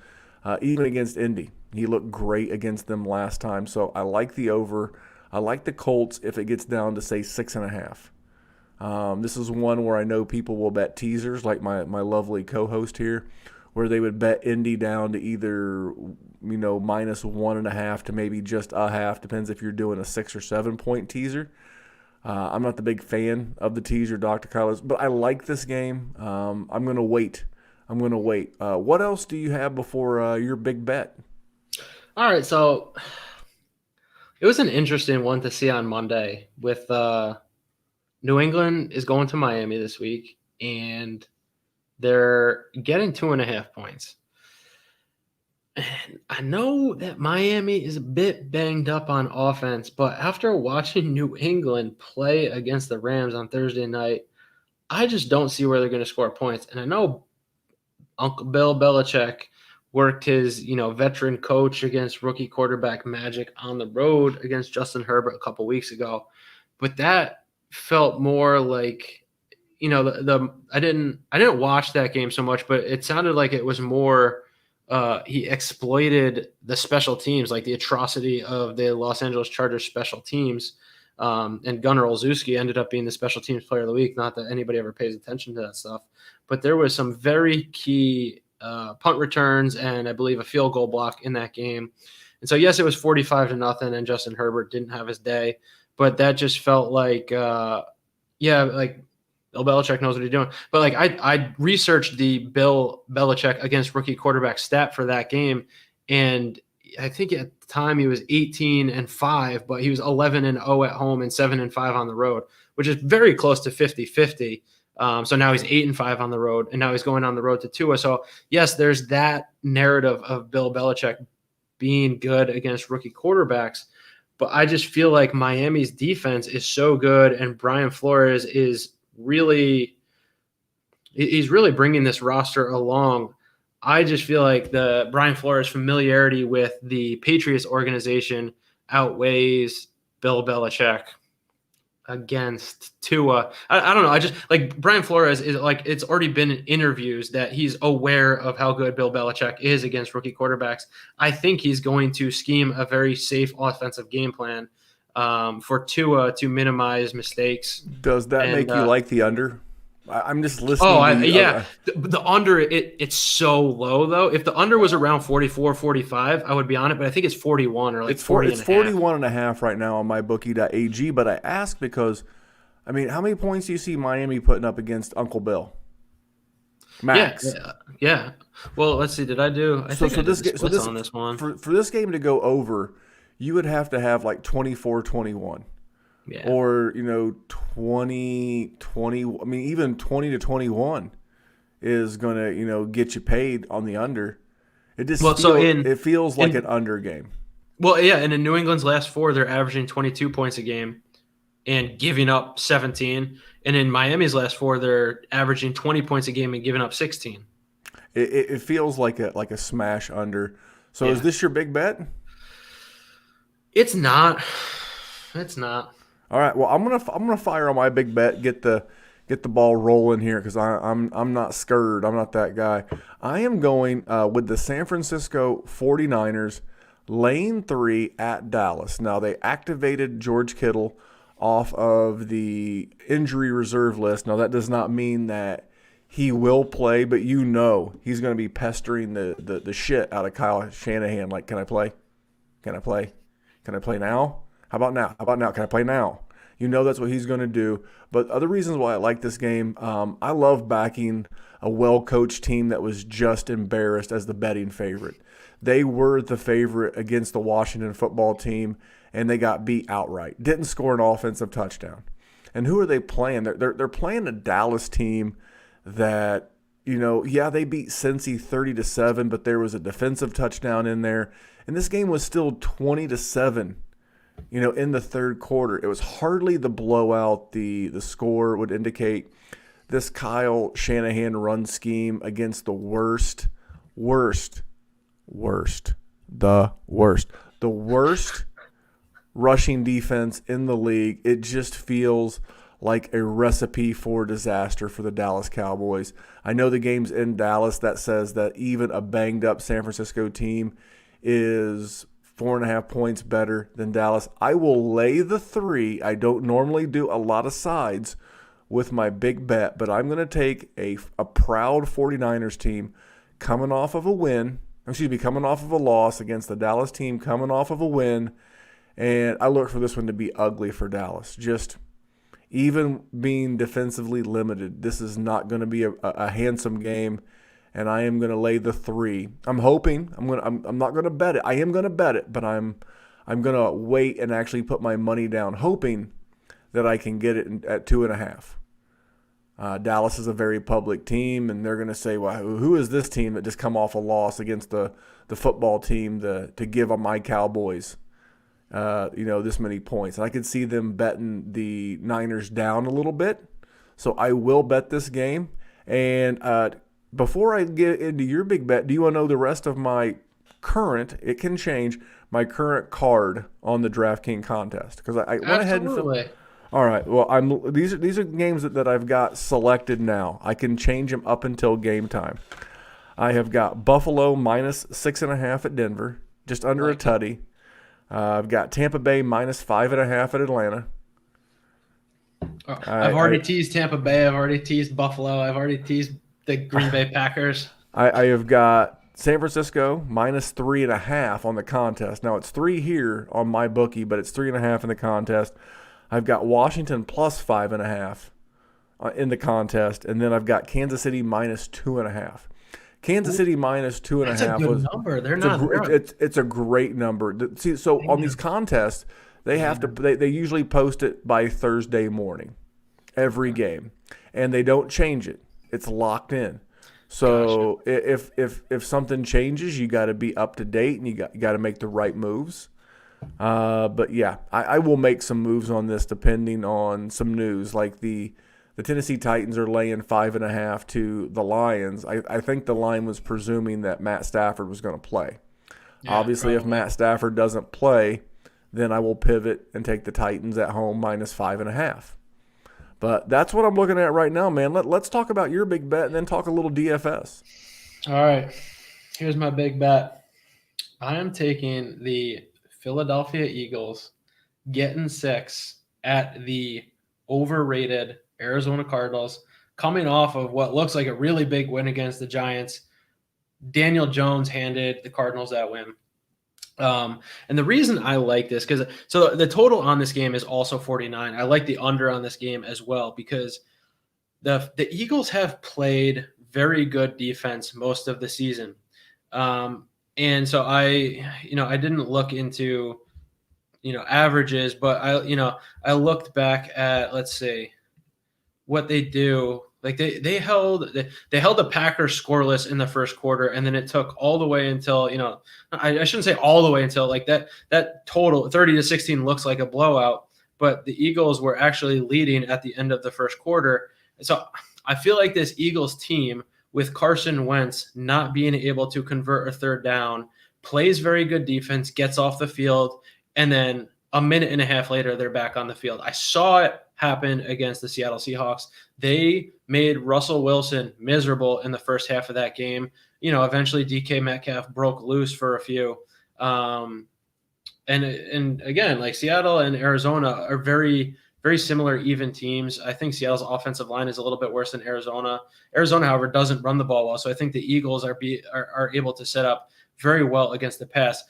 even against Indy. He looked great against them last time. So I like the over. I like the Colts if it gets down to, say, 6.5. This is one where I know people will bet teasers, like my lovely co-host here, where they would bet Indy down to either, minus 1.5 to maybe just a half. Depends if you're doing a 6 or 7 point teaser. I'm not the big fan of the teaser, Dr. Kyler, but I like this game. I'm going to wait. What else do you have before your big bet? all right, so it was an interesting one to see on Monday with New England is going to Miami this week, and they're getting 2.5 points. And I know that Miami is a bit banged up on offense, but after watching New England play against the Rams on Thursday night, I just don't see where they're going to score points. And I know Uncle Bill Belichick worked his, veteran coach against rookie quarterback magic on the road against Justin Herbert a couple weeks ago, but that felt more like, I didn't watch that game so much, but it sounded like it was more he exploited the special teams, like the atrocity of the Los Angeles Chargers special teams. And Gunnar Olszewski ended up being the special teams player of the week. Not that anybody ever pays attention to that stuff, but there was some very key punt returns and I believe a field goal block in that game. And so, yes, it was 45-0 and Justin Herbert didn't have his day, but that just felt like, like Bill Belichick knows what he's doing. But like I researched the Bill Belichick against rookie quarterback stat for that game, and I think at the time he was 18-5, but he was 11-0 at home and 7-5 on the road, which is very close to 50-50. So now he's 8-5 on the road, and now he's going on the road to Tua. So yes, there's that narrative of Bill Belichick being good against rookie quarterbacks, but I just feel like Miami's defense is so good, and Brian Flores is he's really bringing this roster along. I just feel like the Brian Flores familiarity with the Patriots organization outweighs Bill Belichick against Tua. I don't know. I just like Brian Flores is like, it's already been in interviews that he's aware of how good Bill Belichick is against rookie quarterbacks. I think he's going to scheme a very safe offensive game plan for Tua to minimize mistakes. Does that make you like the under? I'm just listening. The under, it's so low though. If the under was around 44, 45, I would be on it, but I think it's 41 or like it's 40. It's 41.5 right now on mybookie.ag. But I ask because, I mean, how many points do you see Miami putting up against Uncle Bill? Max. Yeah. Well, let's see. Did I do? I think I did the splits on this one. For this game to go over, you would have to have like 24-21. Yeah. Or, 20, I mean, even 20-21 is going to, get you paid on the under. It just it feels like an under game. Well, yeah, and in New England's last 4, they're averaging 22 points a game and giving up 17. And in Miami's last 4, they're averaging 20 points a game and giving up 16. It feels like a smash under. So is this your big bet? It's not. It's not. All right. Well, I'm gonna fire on my big bet. Get the ball rolling here because I'm not scared. I'm not that guy. I am going with the San Francisco 49ers lane 3 at Dallas. Now they activated George Kittle off of the injury reserve list. Now that does not mean that he will play, but he's going to be pestering the shit out of Kyle Shanahan. Like, can I play? Can I play? Can I play now? How about now? Can I play now? That's what he's going to do. But other reasons why I like this game, I love backing a well-coached team that was just embarrassed as the betting favorite. They were the favorite against the Washington football team, and they got beat outright. Didn't score an offensive touchdown. And who are they playing? They're playing a Dallas team that, they beat Cincy 30-7, but there was a defensive touchdown in there. And this game was still 20-7. In the third quarter. It was hardly the blowout the score would indicate. This Kyle Shanahan run scheme against the worst rushing defense in the league. It just feels like a recipe for disaster for the Dallas Cowboys. I know the game's in Dallas. That says that even a banged up San Francisco team is 4.5 points better than Dallas. I will lay the 3. I don't normally do a lot of sides with my big bet, but I'm going to take a proud 49ers team coming off of a loss against the Dallas team, coming off of a win, and I look for this one to be ugly for Dallas. Just even being defensively limited, this is not going to be a handsome game. And I am going to lay the 3. I'm hoping I'm not going to bet it. I am going to bet it, but I'm going to wait and actually put my money down, hoping that I can get it at 2.5. Dallas is a very public team, and they're going to say, "Well, who is this team that just come off a loss against the football team to give on my Cowboys, this many points?" And I could see them betting the Niners down a little bit, so I will bet this game. And before I get into your big bet, do you want to know the rest of my it can change, my current card on the DraftKings contest? Because I went ahead and all right. Well, these are games that I've got selected now. I can change them up until game time. I have got Buffalo minus 6.5 at Denver, just under a tutty. I've got Tampa Bay minus 5.5 at Atlanta. I've already teased Tampa Bay. I've already teased Buffalo. I've already teased the Green Bay Packers. I have got San Francisco minus 3.5 on the contest. Now it's 3 here on my bookie, but it's 3.5 in the contest. I've got Washington plus 5.5 in the contest, and then I've got Kansas City minus 2.5. Kansas City minus two and a That's a half good was number. They're it's a not. it's a great number. See, so on these contests, they have to they usually post it by Thursday morning, every game, and they don't change it. It's locked in. So if something changes, you got to be up to date and you got to make the right moves. But yeah, I will make some moves on this depending on some news. Like the Tennessee Titans are laying 5.5 to the Lions. I think the line was presuming that Matt Stafford was going to play. Yeah, obviously, probably. If Matt Stafford doesn't play, then I will pivot and take the Titans at home minus 5.5. But that's what I'm looking at right now, man. Let's talk about your big bet and then talk a little DFS. All right. Here's my big bet. I am taking the Philadelphia Eagles getting 6 at the overrated Arizona Cardinals, coming off of what looks like a really big win against the Giants. Daniel Jones handed the Cardinals that win. And the reason I like this, so the total on this game is also 49. I like the under on this game as well because the Eagles have played very good defense most of the season. And so I didn't look into, averages, but I looked back at, let's see, what they do. Like they held the Packers scoreless in the first quarter, and then it took all the way until, I shouldn't say all the way until like that total 30-16 looks like a blowout, but the Eagles were actually leading at the end of the first quarter. So I feel like this Eagles team, with Carson Wentz not being able to convert a third down, plays very good defense, gets off the field, and then a minute and a half later, they're back on the field. I saw it happen against the Seattle Seahawks. They made Russell Wilson miserable in the first half of that game. Eventually DK Metcalf broke loose for a few. And again, like Seattle and Arizona are very, very similar, even teams. I think Seattle's offensive line is a little bit worse than Arizona. Arizona, however, doesn't run the ball well. So I think the Eagles are able to set up very well against the pass.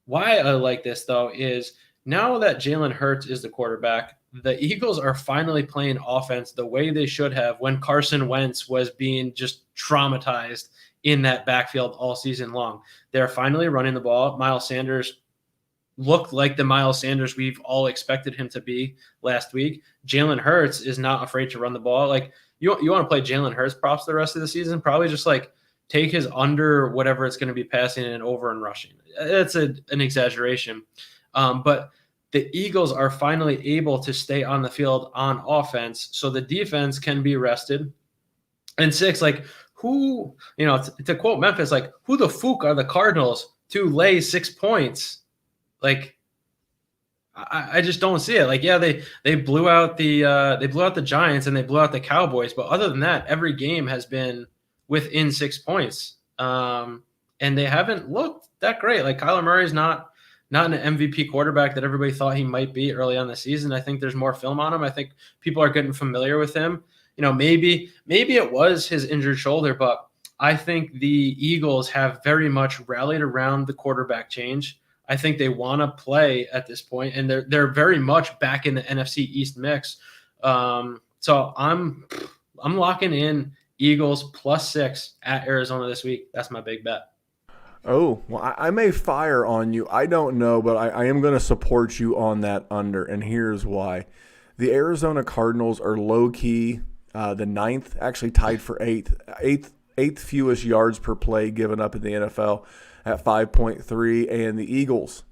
Why I like this, though, is now that Jalen Hurts is the quarterback, the Eagles are finally playing offense the way they should have when Carson Wentz was being just traumatized in that backfield all season long. They're finally running the ball. Miles Sanders looked like the Miles Sanders we've all expected him to be last week. Jalen Hurts is not afraid to run the ball. Like you want to play Jalen Hurts props the rest of the season, probably just like take his under whatever it's going to be passing and over and rushing. It's an exaggeration. But the Eagles are finally able to stay on the field on offense, so the defense can be rested. And 6, like who, to quote Memphis, like who the fuck are the Cardinals to lay 6 points? Like I just don't see it. Like, yeah, they blew out the Giants and they blew out the Cowboys, but other than that, every game has been within 6 points. And they haven't looked that great. Like Kyler Murray's not an MVP quarterback that everybody thought he might be early on the season. I think there's more film on him. I think people are getting familiar with him. Maybe it was his injured shoulder, but I think the Eagles have very much rallied around the quarterback change. I think they want to play at this point, and they're very much back in the NFC East mix. So I'm locking in Eagles +6 at Arizona this week. That's my big bet. Oh, well, I may fire on you. I don't know, but I am going to support you on that under, and here's why. The Arizona Cardinals are low-key the 9th, actually tied for 8th fewest yards per play given up in the NFL at 5.3, and the Eagles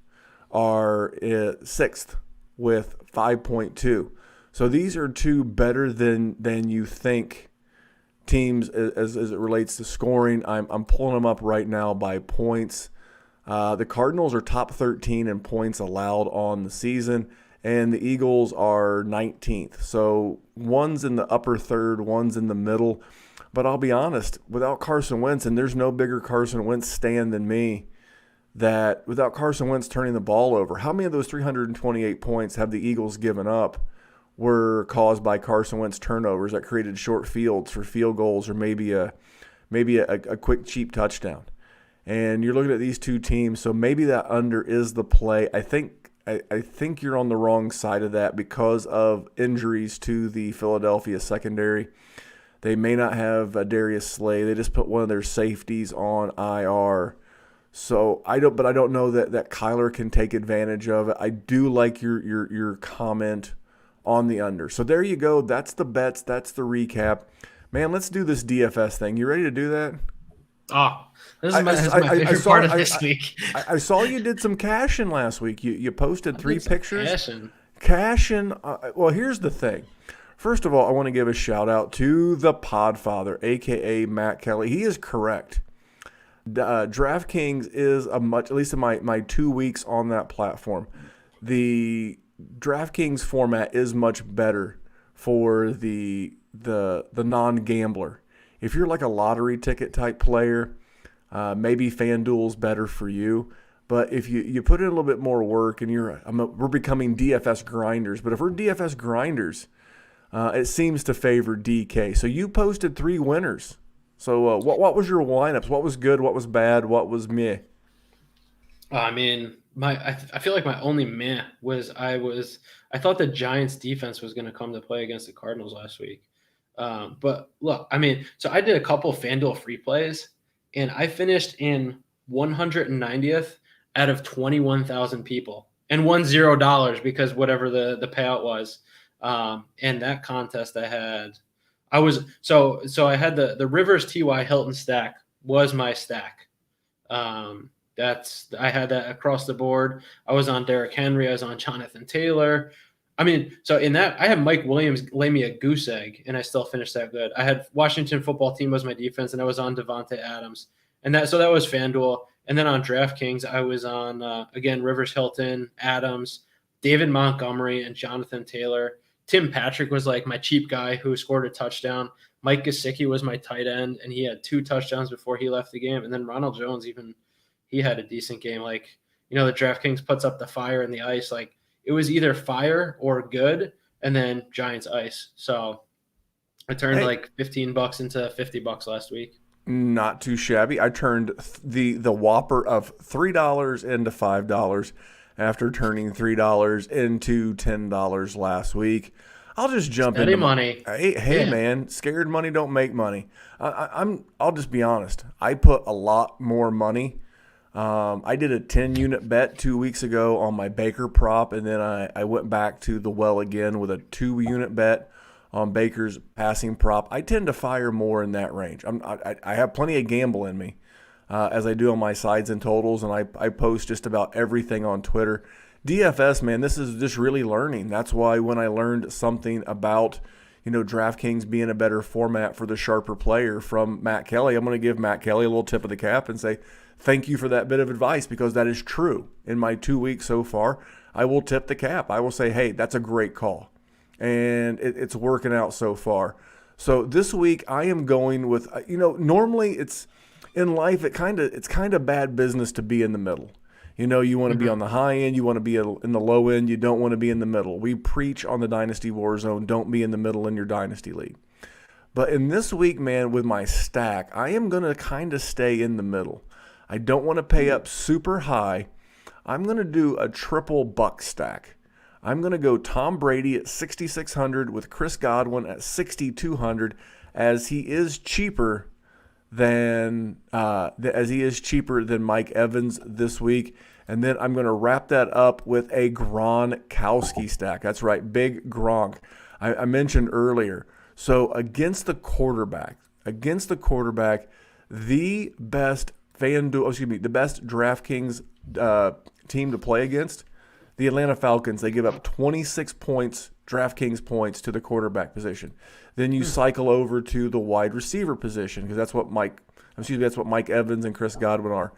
are 6th with 5.2. So these are two better than you think teams as it relates to scoring. I'm pulling them up right now by points. The Cardinals are top 13 in points allowed on the season, and the Eagles are 19th. So one's in the upper third, one's in the middle. But I'll be honest, without Carson Wentz, and there's no bigger Carson Wentz stan than me, that without Carson Wentz turning the ball over, how many of those 328 points have the Eagles given up were caused by Carson Wentz turnovers that created short fields for field goals or maybe a quick cheap touchdown? And you're looking at these two teams, so maybe that under is the play. I think you're on the wrong side of that because of injuries to the Philadelphia secondary. They may not have Darius Slay. They just put one of their safeties on IR. So I don't know that Kyler can take advantage of it. I do like your comment on the under. So there you go. That's the bets. That's the recap. Man, let's do this DFS thing. You ready to do that? Oh, this is my favorite part of this week. I saw you did some cashing last week. You posted 3 pictures. Cashing. Well, here's the thing. First of all, I want to give a shout out to the Podfather, a.k.a. Matt Kelly. He is correct. DraftKings is at least in my 2 weeks on that platform, the DraftKings format is much better for the non-gambler. If you're like a lottery ticket type player, maybe FanDuel's better for you. But if you put in a little bit more work and we're becoming DFS grinders. But if we're DFS grinders, it seems to favor DK. So you posted 3 winners. So what was your lineups? What was good? What was bad? What was meh? I mean, I feel like my only meh was I thought the Giants defense was going to come to play against the Cardinals last week. But look, I mean, so I did a couple of FanDuel free plays, and I finished in 190th out of 21,000 people, and won $0 because whatever the payout was. And that contest I had. I had the Rivers T.Y. Hilton stack was my stack. I had that across the board. I was on Derrick Henry. I was on Jonathan Taylor. I mean, so in that, I had Mike Williams lay me a goose egg, and I still finished that good. I had Washington football team was my defense, and I was on Devontae Adams. And that was FanDuel. And then on DraftKings, I was on, again, Rivers Hilton, Adams, David Montgomery, and Jonathan Taylor. Tim Patrick was like my cheap guy who scored a touchdown. Mike Gesicki was my tight end, and he had 2 touchdowns before he left the game. And then Ronald Jones, he had a decent game. Like, the DraftKings puts up the fire and the ice. Like, it was either fire or good, and then Giants ice. So I turned like $15 into $50 last week. Not too shabby. I turned the whopper of $3 into $5 after turning $3 into $10 last week. I'll just jump into money. Hey, yeah. Man, scared money don't make money. I'll just be honest. I put a lot more money. I did a 10-unit bet 2 weeks ago on my Baker prop, and then I went back to the well again with a 2-unit bet on Baker's passing prop. I tend to fire more in that range. I have plenty of gamble in me, as I do on my sides and totals, and I post just about everything on Twitter. DFS, man, this is just really learning. That's why when I learned something about, DraftKings being a better format for the sharper player from Matt Kelly, I'm going to give Matt Kelly a little tip of the cap and say, thank you for that bit of advice, because that is true. In my 2 weeks so far, I will tip the cap. I will say, hey, that's a great call. And it's working out so far. So this week I am going with, normally it's in life, it's kind of bad business to be in the middle. You want to be on the high end, you want to be in the low end, you don't want to be in the middle. We preach on the Dynasty Warzone, don't be in the middle in your Dynasty League. But in this week, man, with my stack, I am going to kind of stay in the middle. I don't want to pay up super high. I'm going to do a triple buck stack. I'm going to go Tom Brady at 6,600 with Chris Godwin at 6,200, as he is cheaper than Mike Evans this week. And then I'm going to wrap that up with a Gronkowski stack. That's right, big Gronk. I mentioned earlier. So against the quarterback, the best the best DraftKings team to play against, the Atlanta Falcons. They give up 26 points, DraftKings points, to the quarterback position. Then you cycle over to the wide receiver position, because that's what Mike Evans and Chris Godwin are.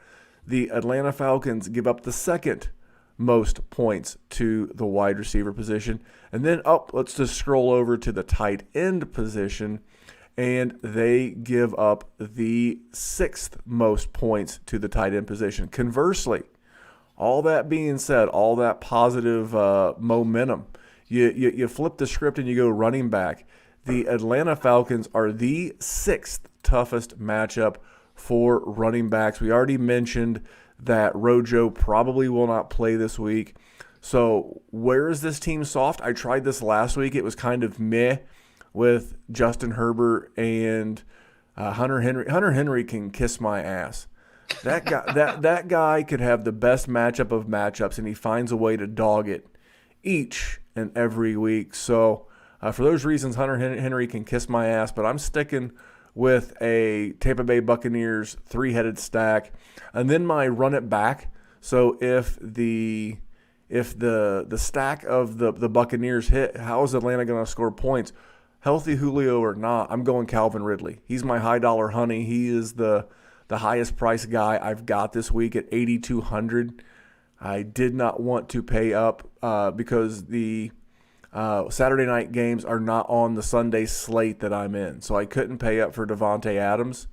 The Atlanta Falcons give up the second most points to the wide receiver position. And then let's just scroll over to the tight end position, and they give up the 6th most points to the tight end position. Conversely, all that being said, all that positive momentum, you flip the script and you go running back. The Atlanta Falcons are the 6th toughest matchup for running backs. We already mentioned that Rojo probably will not play this week. So where is this team soft? I tried this last week. It was kind of meh. with Justin Herbert and Hunter Henry. Hunter Henry can kiss my ass. That guy, that guy could have the best matchup of matchups, and he finds a way to dog it each and every week. So for those reasons, Hunter Henry can kiss my ass, but I'm sticking with a Tampa Bay Buccaneers three-headed stack. And then my run it back. So if the stack of the Buccaneers hit, how is Atlanta going to score points? Healthy Julio or not, I'm going Calvin Ridley. He's my high dollar honey. He is the highest price guy I've got this week at 8,200. I did not want to pay up because the Saturday night games are not on the Sunday slate that I'm in. So I couldn't pay up for Devontae Adams.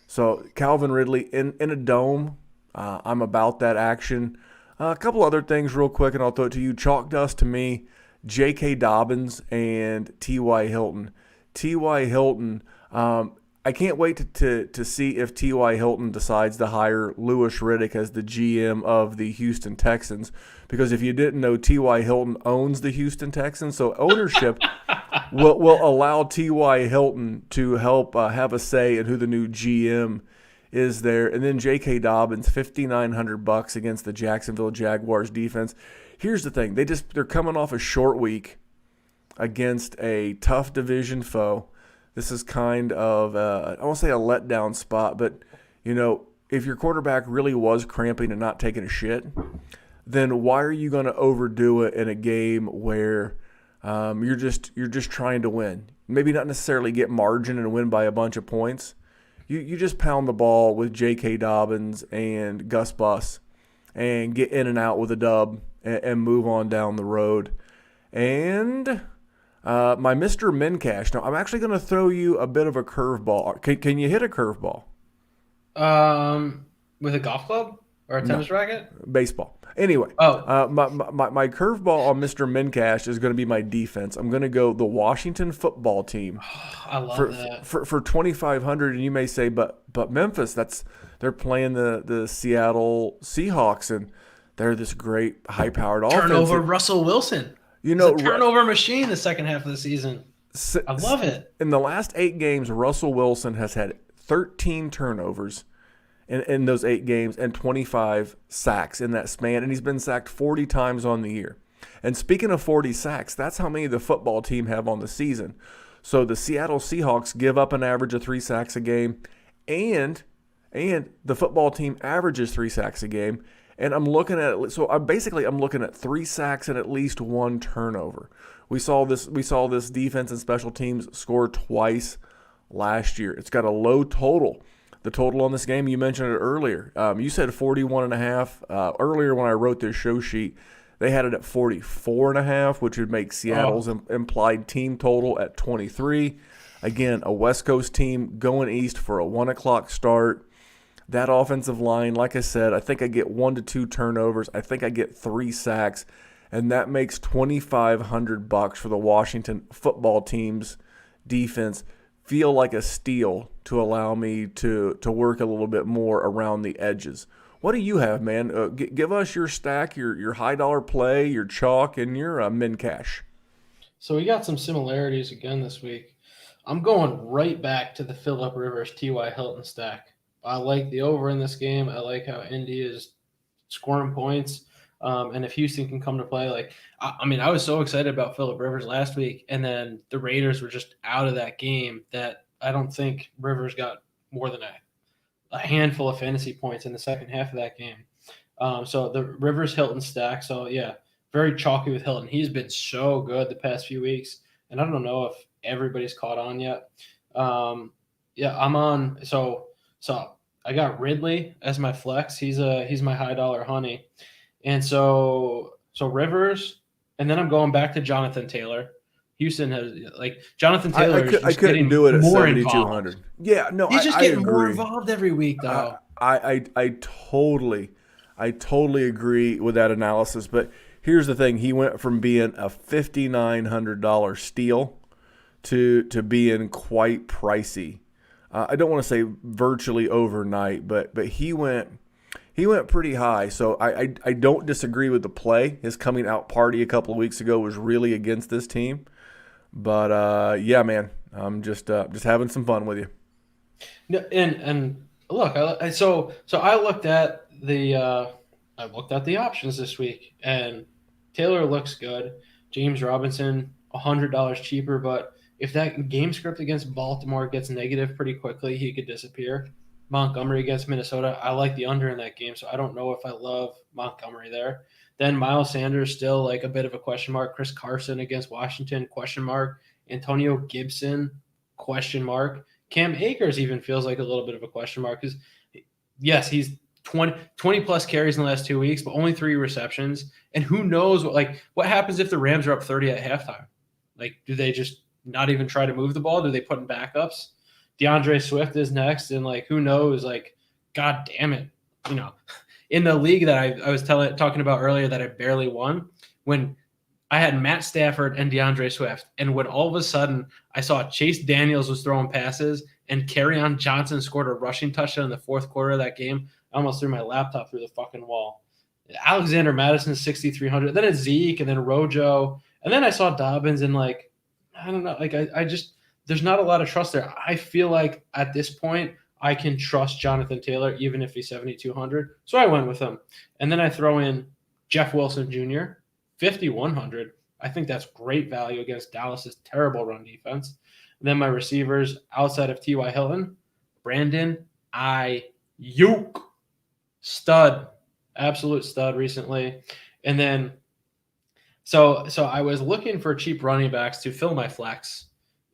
So Calvin Ridley in a dome, I'm about that action. A couple other things real quick, and I'll throw it to you. Chalk dust to me, J.K. Dobbins and T.Y. Hilton. T.Y. Hilton, I can't wait to see if T.Y. Hilton decides to hire Louis Riddick as the GM of the Houston Texans. Because if you didn't know, T.Y. Hilton owns the Houston Texans. So ownership will allow T.Y. Hilton to help have a say in who the new GM is there. And then J.K. Dobbins, $5,900 against the Jacksonville Jaguars defense. Here's the thing. They're coming off a short week against a tough division foe. This is kind of, I won't say a letdown spot, but, if your quarterback really was cramping and not taking a shit, then why are you going to overdo it in a game where you're just trying to win? Maybe not necessarily get margin and win by a bunch of points. You just pound the ball with J.K. Dobbins and Gus Bus and get in and out with a dub and move on down the road. And my Mr. Mincash. Now, I'm actually going to throw you a bit of a curveball. Can you hit a curveball? With a golf club or a tennis racket? Baseball. Anyway, my curveball on Mr. Mincash is going to be my defense. I'm going to go the Washington football team. I love that. For 2,500, and you may say, but Memphis, they're playing the Seattle Seahawks, and they're this great high-powered offense. Turnover Russell Wilson. Turnover machine the second half of the season. I love it. In the last 8 games, Russell Wilson has had 13 turnovers in those 8 games and 25 sacks in that span, and he's been sacked 40 times on the year. And speaking of 40 sacks, that's how many the football team have on the season. So the Seattle Seahawks give up an average of 3 sacks a game, and the football team averages 3 sacks a game. And I'm looking at 3 sacks and at least 1 turnover. We saw this defense and special teams score twice last year. It's got a low total. The total on this game, you mentioned it earlier. You said 41.5. Earlier when I wrote this show sheet, they had it at 44.5, which would make Seattle's implied team total at 23. Again, a West Coast team going east for a 1 o'clock start. That offensive line, like I said, I think I get 1 to 2 turnovers. I think I get 3 sacks, and that makes $2,500 for the Washington football team's defense feel like a steal to allow me to work a little bit more around the edges. What do you have, man? Give us your stack, your high dollar play, your chalk, and your min cash. So we got some similarities again this week. I'm going right back to the Phillip Rivers T.Y. Hilton stack. I like the over in this game. I like how Indy is scoring points. And if Houston can come to play, I was so excited about Phillip Rivers last week, and then the Raiders were just out of that game that I don't think Rivers got more than a handful of fantasy points in the second half of that game. So the Rivers Hilton stack. So yeah, very chalky with Hilton. He's been so good the past few weeks, and I don't know if everybody's caught on yet. I'm on. So I got Ridley as my flex. He's my high dollar honey. And so Rivers, and then I'm going back to Jonathan Taylor. Houston has Jonathan Taylor. I couldn't do it at 7,200. Yeah, no, he's just getting agree. more involved every week, though. I totally agree with that analysis. But here's the thing: he went from being a $5,900 steal to being quite pricey. I don't want to say virtually overnight, but he went pretty high. So I don't disagree with the play. His coming out party a couple of weeks ago was really against this team. But yeah, man, I'm just having some fun with you. No, and look, so I looked at the options this week, and Taylor looks good. James Robinson, $100 cheaper, but if that game script against Baltimore gets negative pretty quickly, he could disappear. Montgomery against Minnesota, I like the under in that game, so I don't know if I love Montgomery there. Then Miles Sanders still like a bit of a question mark. Chris Carson against Washington, question mark. Antonio Gibson, question mark. Cam Akers even feels like a little bit of a question mark because, yes, he's 20 plus carries in the last 2 weeks, but only 3 receptions. And who knows what happens if the Rams are up 30 at halftime? Like, do they just not even try to move the ball? Do they put in backups? DeAndre Swift is next, and like who knows? Like, god damn it, you know, in the league that I was talking about earlier that I barely won when I had Matt Stafford and DeAndre Swift. And when all of a sudden I saw Chase Daniels was throwing passes and Kerryon Johnson scored a rushing touchdown in the fourth quarter of that game, I almost threw my laptop through the fucking wall. Alexander Madison, 6,300. Then it's Zeke and then Rojo. And then I saw Dobbins and like, I don't know. Like, I just, there's not a lot of trust there. I feel like at this point, I can trust Jonathan Taylor, even if he's 7,200. So I went with him. And then I throw in Jeff Wilson Jr., 5,100. I think that's great value against Dallas's terrible run defense. And then my receivers outside of T.Y. Hilton, Brandon Aiyuk, stud, absolute stud recently. And then so I was looking for cheap running backs to fill my flex,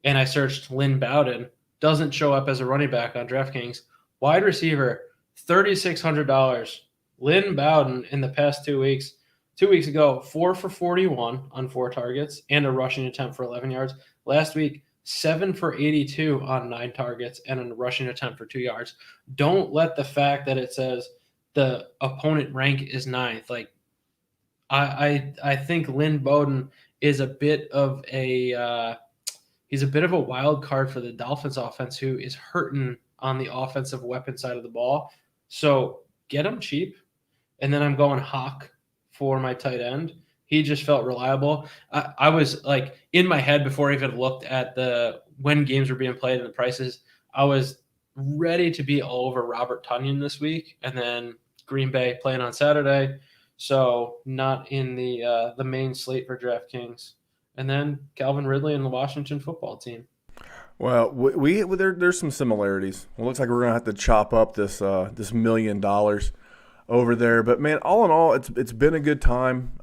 and I searched Lynn Bowden. Doesn't show up as a running back on DraftKings. Wide receiver, $3,600. Lynn Bowden in the past 2 weeks. 2 weeks ago, 4 for 41 on 4 targets and a rushing attempt for 11 yards. Last week, 7 for 82 on 9 targets and a rushing attempt for 2 yards. Don't let the fact that it says the opponent rank is 9th. Like, I think Lynn Bowden is a bit of a he's a bit of a wild card for the Dolphins offense, who is hurting on the offensive weapon side of the ball. So get him cheap, and then I'm going Hawk for my tight end. He just felt reliable. I was like in my head before I even looked at when games were being played and the prices. I was ready to be all over Robert Tonyan this week, and then Green Bay playing on Saturday, so not in the main slate for DraftKings. And then Calvin Ridley and the Washington football team. Well, there's some similarities. It looks like we're gonna have to chop up this $1 million over there. But man, all in all, it's been a good time.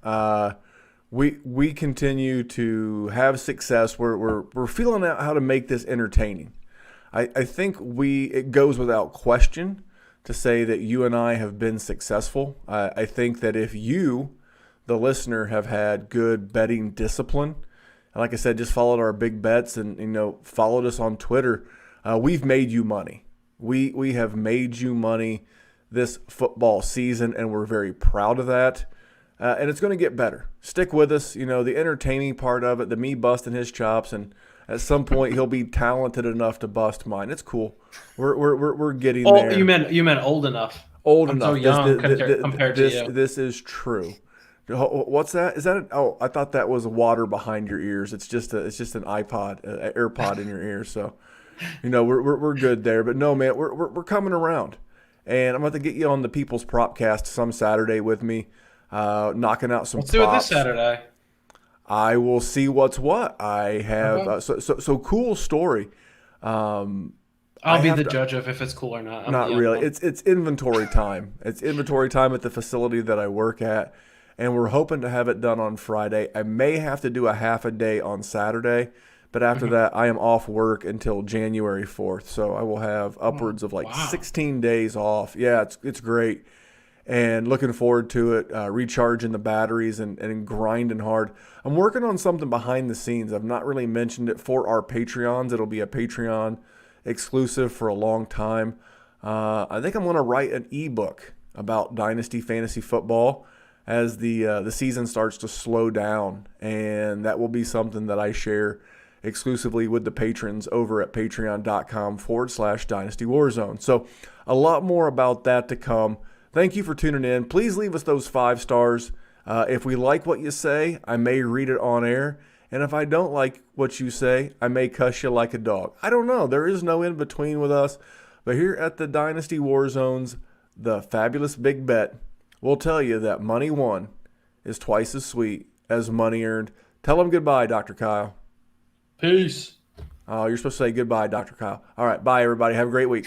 We continue to have success. We're feeling out how to make this entertaining. I think it goes without question to say that you and I have been successful. I think that if you, the listener, have had good betting discipline, and like I said, just followed our big bets and followed us on Twitter, we've made you money. We have made you money this football season, and we're very proud of that. And it's going to get better. Stick with us. The entertaining part of it, the me busting his chops, and at some point he'll be talented enough to bust mine. It's cool. We're getting there. You meant old enough. Old I'm enough. So young compared to you. This is true. What's that? Is that? I thought that was water behind your ears. It's just an iPod, an AirPod in your ear. So, we're good there. But no, man, we're coming around, and I'm about to get you on the People's Propcast some Saturday with me, knocking out some. Let's do it this Saturday. I will see what's what. I have so cool story. I'll be the judge of if it's cool or not. Not really. It's inventory time. It's inventory time at the facility that I work at, and we're hoping to have it done on Friday. I may have to do a half a day on Saturday, but after that, I am off work until January 4th. So I will have upwards of 16 days off. Yeah, it's great. And looking forward to it, recharging the batteries and grinding hard. I'm working on something behind the scenes. I've not really mentioned it for our Patreons. It'll be a Patreon exclusive for a long time. I think I'm going to write an ebook about Dynasty Fantasy Football as the season starts to slow down. And that will be something that I share exclusively with the patrons over at patreon.com/Dynasty Warzone. So a lot more about that to come. Thank you for tuning in. Please leave us those 5 stars. If we like what you say, I may read it on air. And if I don't like what you say, I may cuss you like a dog. I don't know. There is no in between with us. But here at the Dynasty War Zones, the fabulous Big Bet will tell you that money won is twice as sweet as money earned. Tell them goodbye, Dr. Kyle. Peace. Oh, you're supposed to say goodbye, Dr. Kyle. All right. Bye, everybody. Have a great week.